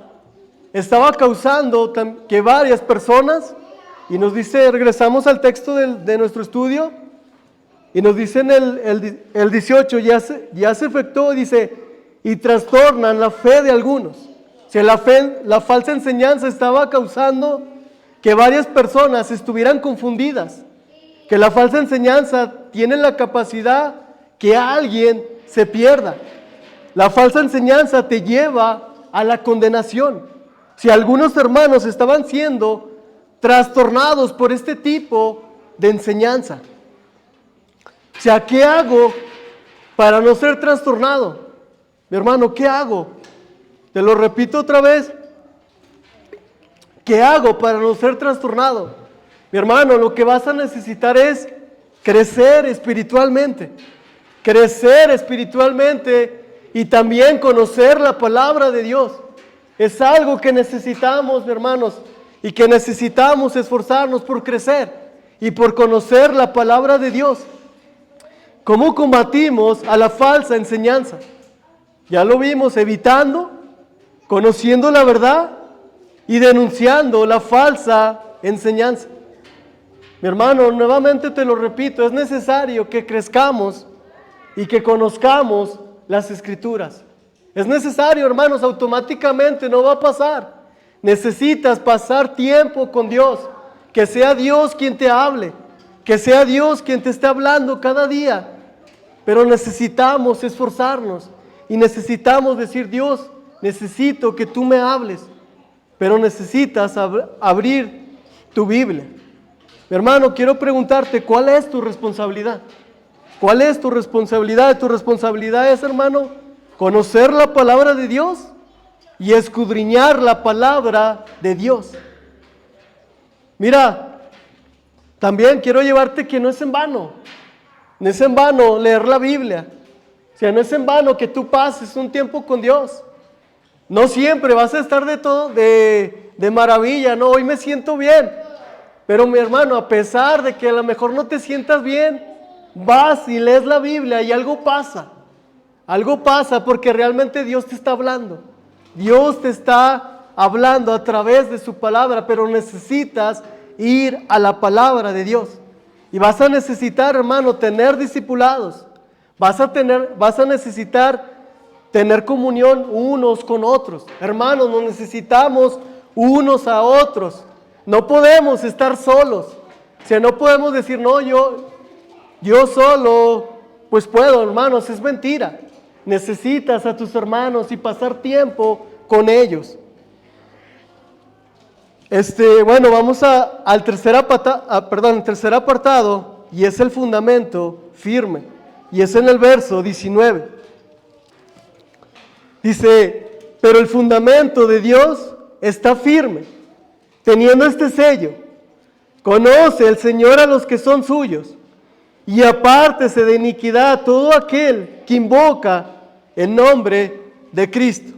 estaba causando que varias personas, y nos dice, regresamos al texto de nuestro estudio, y nos dice en el 18, ya se efectuó, dice, y trastornan la fe de algunos. O sea, la falsa enseñanza estaba causando que varias personas estuvieran confundidas, que la falsa enseñanza tiene la capacidad que alguien se pierda. La falsa enseñanza te lleva a la condenación. Si algunos hermanos estaban siendo trastornados por este tipo de enseñanza. O sea, ¿qué hago para no ser trastornado? Mi hermano, ¿qué hago? Te lo repito otra vez. ¿Qué hago para no ser trastornado? Mi hermano, lo que vas a necesitar es crecer espiritualmente. Crecer espiritualmente y también conocer la palabra de Dios. Es algo que necesitamos, hermanos, y que necesitamos esforzarnos por crecer y por conocer la palabra de Dios. ¿Cómo combatimos a la falsa enseñanza? Ya lo vimos, evitando, conociendo la verdad y denunciando la falsa enseñanza. Mi hermano, nuevamente te lo repito, es necesario que crezcamos y que conozcamos las Escrituras. Es necesario, hermanos, automáticamente no va a pasar. Necesitas pasar tiempo con Dios, que sea Dios quien te hable, que sea Dios quien te esté hablando cada día. Pero necesitamos esforzarnos y necesitamos decir, Dios, necesito que tú me hables, pero necesitas abrir tu Biblia. Mi hermano, quiero preguntarte, ¿cuál es tu responsabilidad? ¿Cuál es tu responsabilidad? Tu responsabilidad es, hermano, conocer la palabra de Dios y escudriñar la palabra de Dios. Mira, también quiero llevarte que no es en vano. No es en vano leer la Biblia. O sea, no es en vano que tú pases un tiempo con Dios. No siempre vas a estar de maravilla, no, hoy me siento bien. Pero mi hermano, a pesar de que a lo mejor no te sientas bien, vas y lees la Biblia y algo pasa. Algo pasa porque realmente Dios te está hablando. Dios te está hablando a través de su palabra, pero necesitas ir a la palabra de Dios. Y vas a necesitar, hermano, tener discipulados. Vas a necesitar tener comunión unos con otros. Hermanos, nos necesitamos unos a otros. No podemos estar solos. O sea, no podemos decir, no, yo solo, pues puedo, hermanos, es mentira. Necesitas a tus hermanos y pasar tiempo con ellos. Bueno, vamos al tercer apartado, y es el fundamento firme. Y es en el verso 19. Dice, pero el fundamento de Dios está firme, teniendo este sello. Conoce el Señor a los que son suyos, y apártese de iniquidad todo aquel que invoca el nombre de Cristo.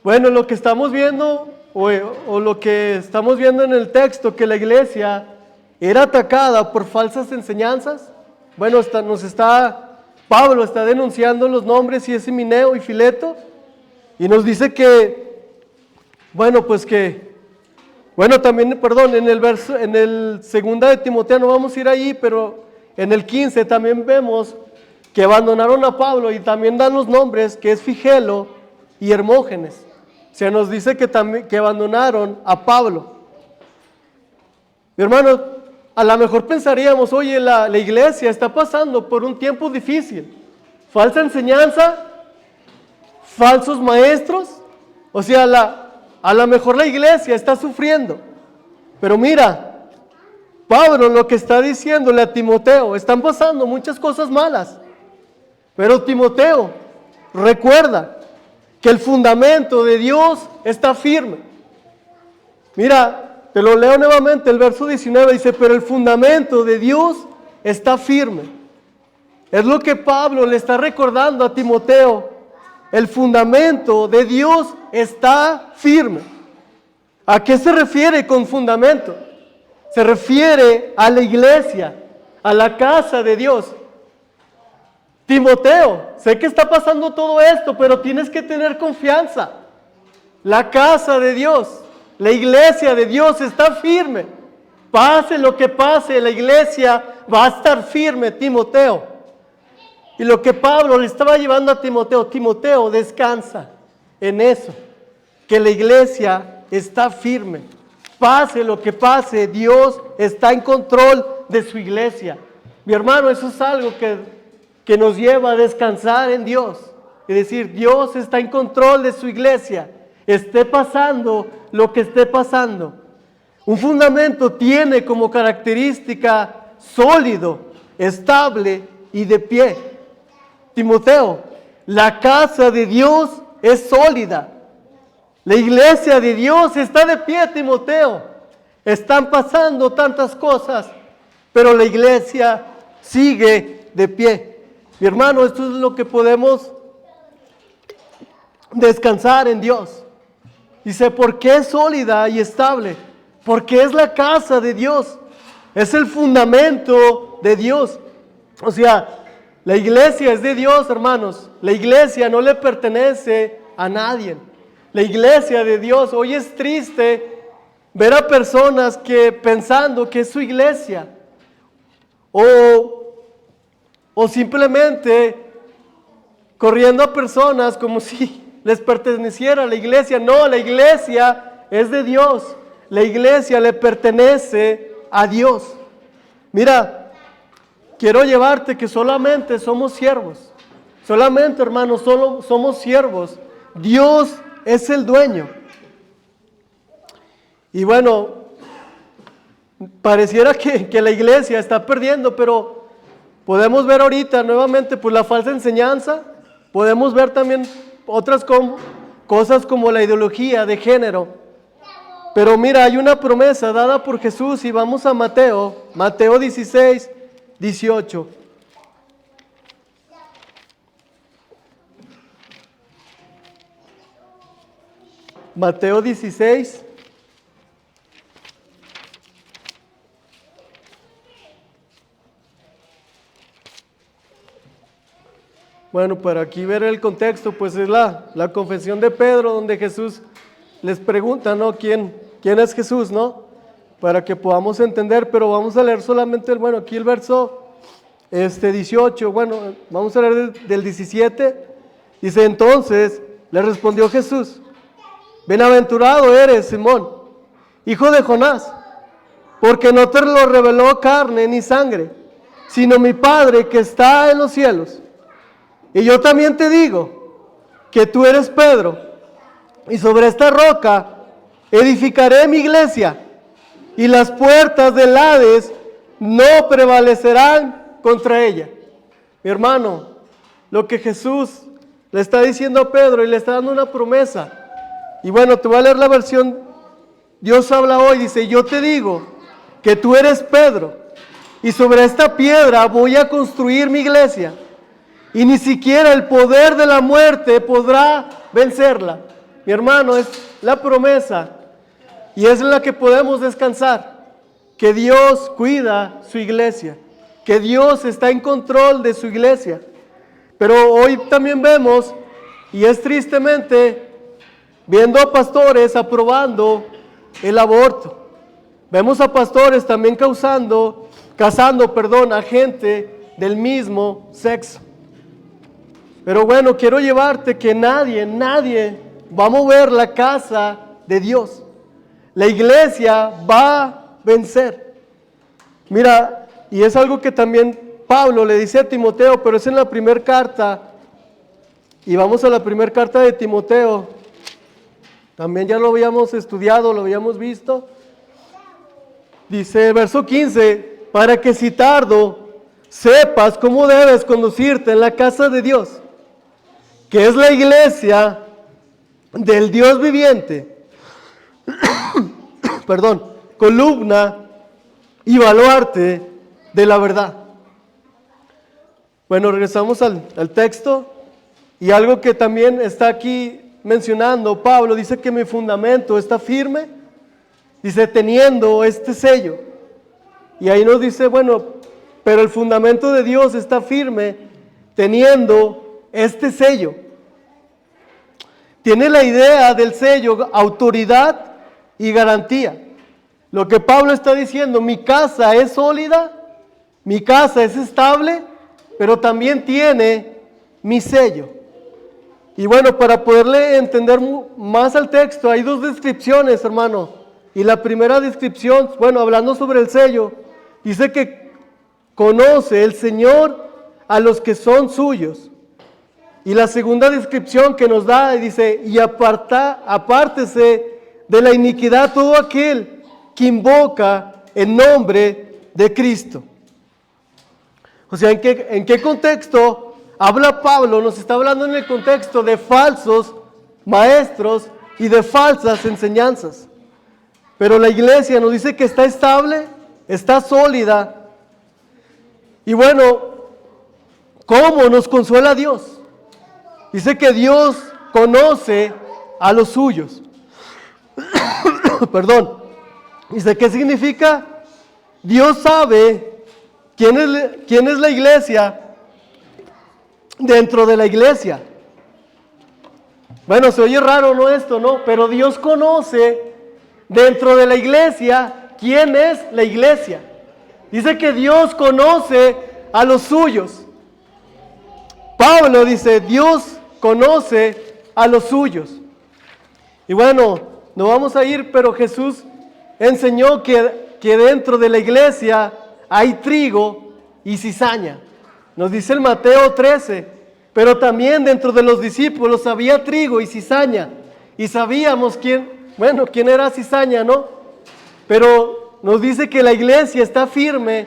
Bueno, lo que estamos viendo, o lo que estamos viendo en el texto, que la iglesia era atacada por falsas enseñanzas. Bueno, Pablo está denunciando los nombres, y es Himeneo y Fileto, y nos dice en el 2 de Timoteo, no vamos a ir ahí, pero en el 15 también vemos que abandonaron a Pablo, y también dan los nombres, que es Figelo y Hermógenes. Se nos dice que abandonaron a Pablo. Mi hermano, a lo mejor pensaríamos, oye, la iglesia está pasando por un tiempo difícil. Falsa enseñanza, falsos maestros. O sea, a lo mejor la iglesia está sufriendo. Pero mira, Pablo lo que está diciéndole a Timoteo, están pasando muchas cosas malas. Pero Timoteo, recuerda que el fundamento de Dios está firme. Mira, te lo leo nuevamente, el verso 19 dice, pero el fundamento de Dios está firme. Es lo que Pablo le está recordando a Timoteo. El fundamento de Dios está firme. ¿A qué se refiere con fundamento? Se refiere a la iglesia, a la casa de Dios. Timoteo, sé que está pasando todo esto, pero tienes que tener confianza. La casa de Dios, la iglesia de Dios está firme. Pase lo que pase, la iglesia va a estar firme, Timoteo. Y lo que Pablo le estaba llevando a Timoteo, descansa en eso, que la iglesia está firme. Pase lo que pase, Dios está en control de su iglesia. Mi hermano, eso es algo que nos lleva a descansar en Dios. Es decir, Dios está en control de su iglesia. Esté pasando lo que esté pasando. Un fundamento tiene como característica sólido, estable y de pie. Timoteo, la casa de Dios es sólida. La iglesia de Dios está de pie, Timoteo. Están pasando tantas cosas, pero la iglesia sigue de pie. Mi hermano, esto es lo que podemos descansar en Dios. Dice, ¿por qué es sólida y estable? Porque es la casa de Dios. Es el fundamento de Dios. O sea, la iglesia es de Dios, hermanos. La iglesia no le pertenece a nadie. La iglesia de Dios, hoy es triste ver a personas que pensando que es su iglesia. O simplemente corriendo a personas como si les perteneciera a la iglesia. No, la iglesia es de Dios. La iglesia le pertenece a Dios. Mira, quiero llevarte que solamente somos siervos. Solamente, hermanos, solo somos siervos. Dios es el dueño. Y bueno, pareciera que la iglesia está perdiendo, pero podemos ver ahorita nuevamente pues la falsa enseñanza. Podemos ver también otras cosas como la ideología de género. Pero mira, hay una promesa dada por Jesús y vamos a Mateo 16, 18. Mateo 16. Bueno, para aquí ver el contexto, pues es la confesión de Pedro, donde Jesús les pregunta, ¿no? ¿Quién es Jesús, no? Para que podamos entender, pero vamos a leer solamente aquí el verso 18, bueno, vamos a leer del 17. Dice, entonces le respondió Jesús, bienaventurado eres, Simón, hijo de Jonás, porque no te lo reveló carne ni sangre, sino mi Padre que está en los cielos. Y yo también te digo que tú eres Pedro, y sobre esta roca edificaré mi iglesia, y las puertas del Hades no prevalecerán contra ella. Mi hermano, lo que Jesús le está diciendo a Pedro y le está dando una promesa. Y bueno, te voy a leer la versión, Dios habla hoy, dice, yo te digo que tú eres Pedro, y sobre esta piedra voy a construir mi iglesia, y ni siquiera el poder de la muerte podrá vencerla. Mi hermano, es la promesa, y es en la que podemos descansar, que Dios cuida su iglesia, que Dios está en control de su iglesia. Pero hoy también vemos, y es tristemente, viendo a pastores aprobando el aborto. Vemos a pastores también casando, a gente del mismo sexo. Pero bueno, quiero llevarte que nadie va a mover la casa de Dios. La iglesia va a vencer. Mira, y es algo que también Pablo le dice a Timoteo, pero es en la primera carta. Y vamos a la primera carta de Timoteo. También ya lo habíamos estudiado, lo habíamos visto. Dice, verso 15, para que si tardo, sepas cómo debes conducirte en la casa de Dios, que es la iglesia del Dios viviente, columna y baluarte de la verdad. Bueno, regresamos al texto, y algo que también está aquí mencionando Pablo, dice que mi fundamento está firme, dice teniendo este sello, y ahí nos dice, bueno, pero el fundamento de Dios está firme teniendo este sello. Tiene la idea del sello, autoridad y garantía. Lo que Pablo está diciendo, mi casa es sólida, mi casa es estable, pero también tiene mi sello. Y bueno, para poderle entender más al texto, hay dos descripciones, hermano. Y la primera descripción, bueno, hablando sobre el sello, dice que conoce el Señor a los que son suyos. Y la segunda descripción que nos da, dice, y apártese de la iniquidad todo aquel que invoca el nombre de Cristo. O sea, ¿en qué contexto habla Pablo? Nos está hablando en el contexto de falsos maestros y de falsas enseñanzas. Pero la iglesia nos dice que está estable, está sólida. Y bueno, ¿cómo nos consuela Dios? Dice que Dios conoce a los suyos. Perdón. Dice, ¿qué significa? Dios sabe quién es la iglesia dentro de la iglesia. Bueno, se oye raro, ¿no? Esto, ¿no? Pero Dios conoce dentro de la iglesia quién es la iglesia. Dice que Dios conoce a los suyos. Pablo dice, Dios conoce a los suyos. Y bueno, no vamos a ir, pero Jesús enseñó que dentro de la iglesia hay trigo y cizaña. Nos dice el Mateo 13, pero también dentro de los discípulos había trigo y cizaña. Y sabíamos quién era cizaña, ¿no? Pero nos dice que la iglesia está firme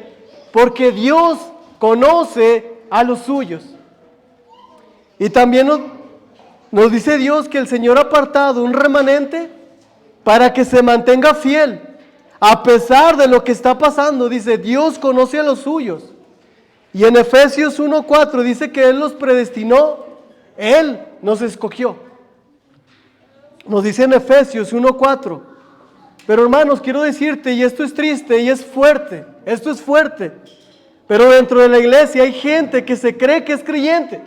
porque Dios conoce a los suyos. Y también nos dice Dios que el Señor ha apartado un remanente para que se mantenga fiel. A pesar de lo que está pasando, dice, Dios conoce a los suyos. Y en Efesios 1:4 dice que Él los predestinó, Él nos escogió. Nos dice en Efesios 1:4. Pero hermanos, quiero decirte, y esto es triste y es fuerte, esto es fuerte. Pero dentro de la iglesia hay gente que se cree que es creyente,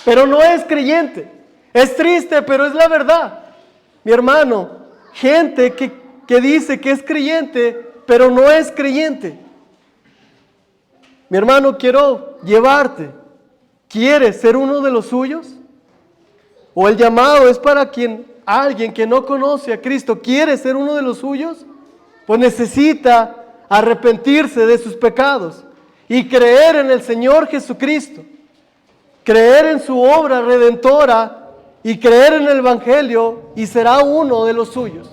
pero no es creyente. Es triste, pero es la verdad. Mi hermano, gente que dice que es creyente, pero no es creyente. Mi hermano, quiero llevarte. ¿Quieres ser uno de los suyos? ¿O el llamado es para alguien que no conoce a Cristo, quiere ser uno de los suyos? Pues necesita arrepentirse de sus pecados y creer en el Señor Jesucristo, creer en su obra redentora y creer en el Evangelio, y será uno de los suyos.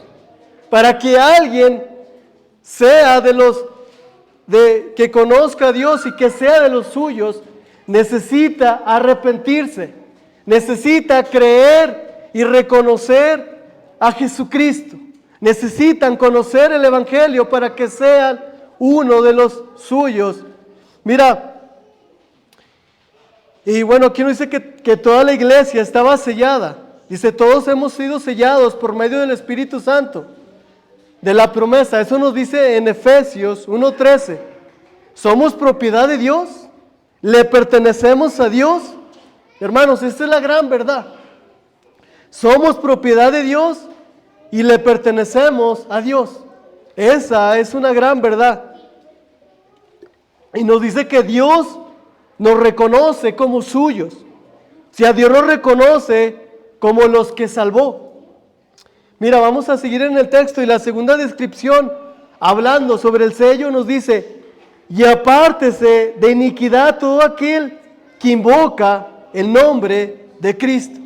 Para que alguien sea que conozca a Dios y que sea de los suyos, necesita arrepentirse, necesita creer y reconocer a Jesucristo. Necesitan conocer el Evangelio para que sean uno de los suyos. Mira, y bueno, aquí nos dice que toda la iglesia estaba sellada. Dice, todos hemos sido sellados por medio del Espíritu Santo, de la promesa. Eso nos dice en Efesios 1:13. ¿Somos propiedad de Dios? ¿Le pertenecemos a Dios? Hermanos, esta es la gran verdad. Somos propiedad de Dios y le pertenecemos a Dios. Esa es una gran verdad. Y nos dice que Dios nos reconoce como suyos. O sea, Dios nos reconoce como los que salvó. Mira, vamos a seguir en el texto, y la segunda descripción, hablando sobre el sello, nos dice: y apártese de iniquidad todo aquel que invoca el nombre de Cristo.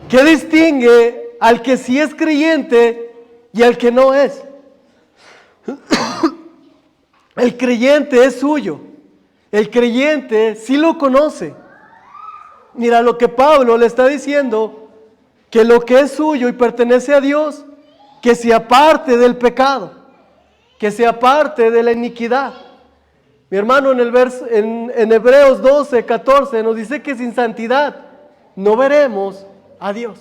¿Qué distingue al que sí es creyente y al que no es? El creyente es suyo. El creyente sí lo conoce. Mira lo que Pablo le está diciendo, que lo que es suyo y pertenece a Dios, que se aparte del pecado, que se aparte de la iniquidad. Mi hermano, en Hebreos 12:14 nos dice que sin santidad no veremos a Dios.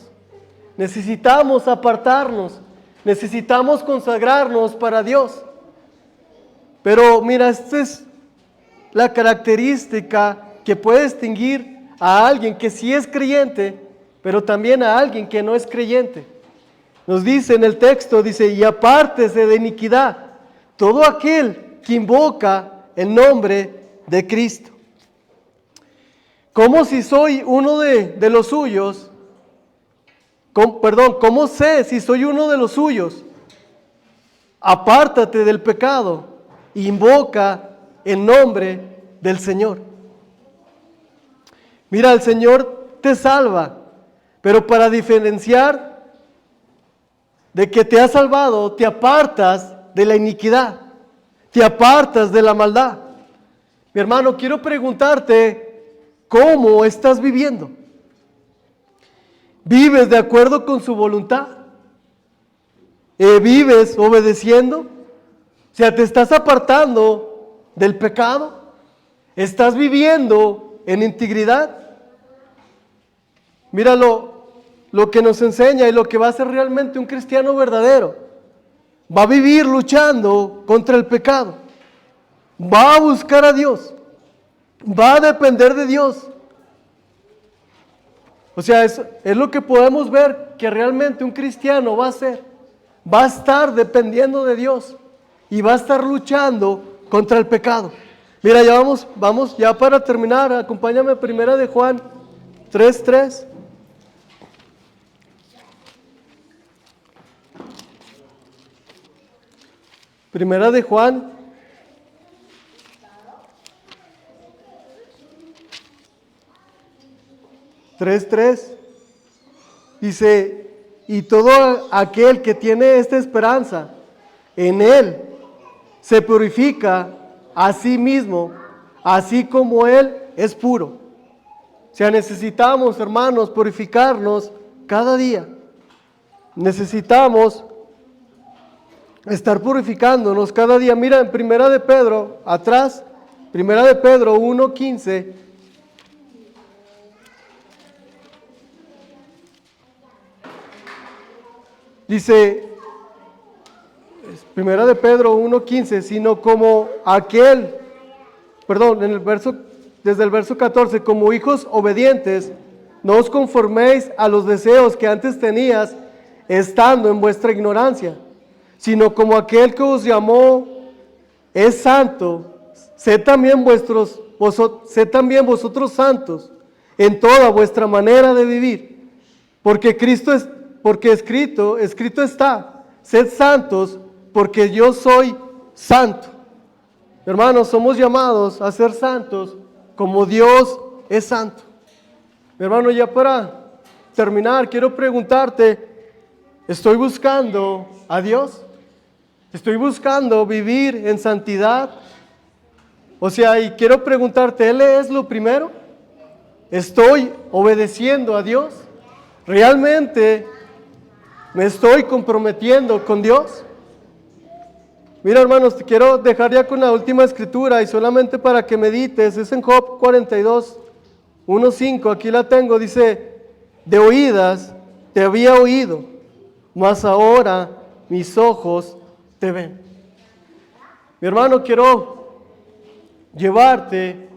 Necesitamos apartarnos, necesitamos consagrarnos para Dios. Pero mira, esta es la característica que puede distinguir a alguien que sí es creyente, pero también a alguien que no es creyente. Nos dice en el texto, dice, y apártese de iniquidad todo aquel que invoca el nombre de Cristo. ¿Cómo si soy uno de los suyos? ¿Cómo sé si soy uno de los suyos? Apártate del pecado, invoca el nombre del Señor. Mira, el Señor te salva, pero para diferenciar de que te ha salvado, te apartas de la iniquidad, te apartas de la maldad. Mi hermano, quiero preguntarte, ¿cómo estás viviendo? ¿Vives de acuerdo con su voluntad? ¿Vives obedeciendo? O sea, ¿te estás apartando del pecado? ¿Estás viviendo en integridad? Míralo, lo que nos enseña y lo que va a ser realmente un cristiano verdadero. Va a vivir luchando contra el pecado. Va a buscar a Dios. Va a depender de Dios. O sea, es lo que podemos ver que realmente un cristiano va a hacer. Va a estar dependiendo de Dios y va a estar luchando contra el pecado. Mira, ya vamos ya para terminar. Acompáñame a Primera de Juan 3:3. Primera de Juan 3:3 dice, y todo aquel que tiene esta esperanza en Él se purifica a sí mismo, así como Él es puro. O sea, necesitamos, hermanos, purificarnos cada día. Necesitamos estar purificándonos cada día. Mira, en Primera de Pedro, atrás, Primera de Pedro 1:15, dice, Primera de Pedro 1:15, sino como aquel, desde el verso 14, como hijos obedientes, no os conforméis a los deseos que antes tenías, estando en vuestra ignorancia, sino como aquel que os llamó es santo, sed también vosotros santos en toda vuestra manera de vivir, porque escrito está, sed santos, porque yo soy santo. Hermanos, somos llamados a ser santos como Dios es santo. Mi hermano, ya para terminar, quiero preguntarte, ¿estoy buscando a Dios? ¿Estoy buscando vivir en santidad? O sea, y quiero preguntarte, ¿Él es lo primero? ¿Estoy obedeciendo a Dios? ¿Realmente me estoy comprometiendo con Dios? Mira, hermanos, te quiero dejar ya con la última escritura y solamente para que medites, es en Job 42, 1:5, aquí la tengo, dice, de oídas te había oído, mas ahora mis ojos te ven. Mi hermano, quiero llevarte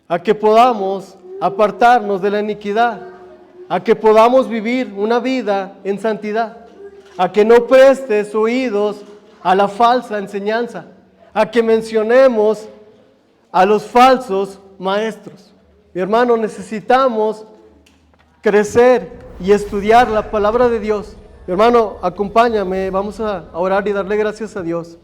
a que podamos apartarnos de la iniquidad, a que podamos vivir una vida en santidad, a que no prestes oídos a la falsa enseñanza, a que mencionemos a los falsos maestros. Mi hermano, necesitamos crecer y estudiar la palabra de Dios. Mi hermano, acompáñame, vamos a orar y darle gracias a Dios.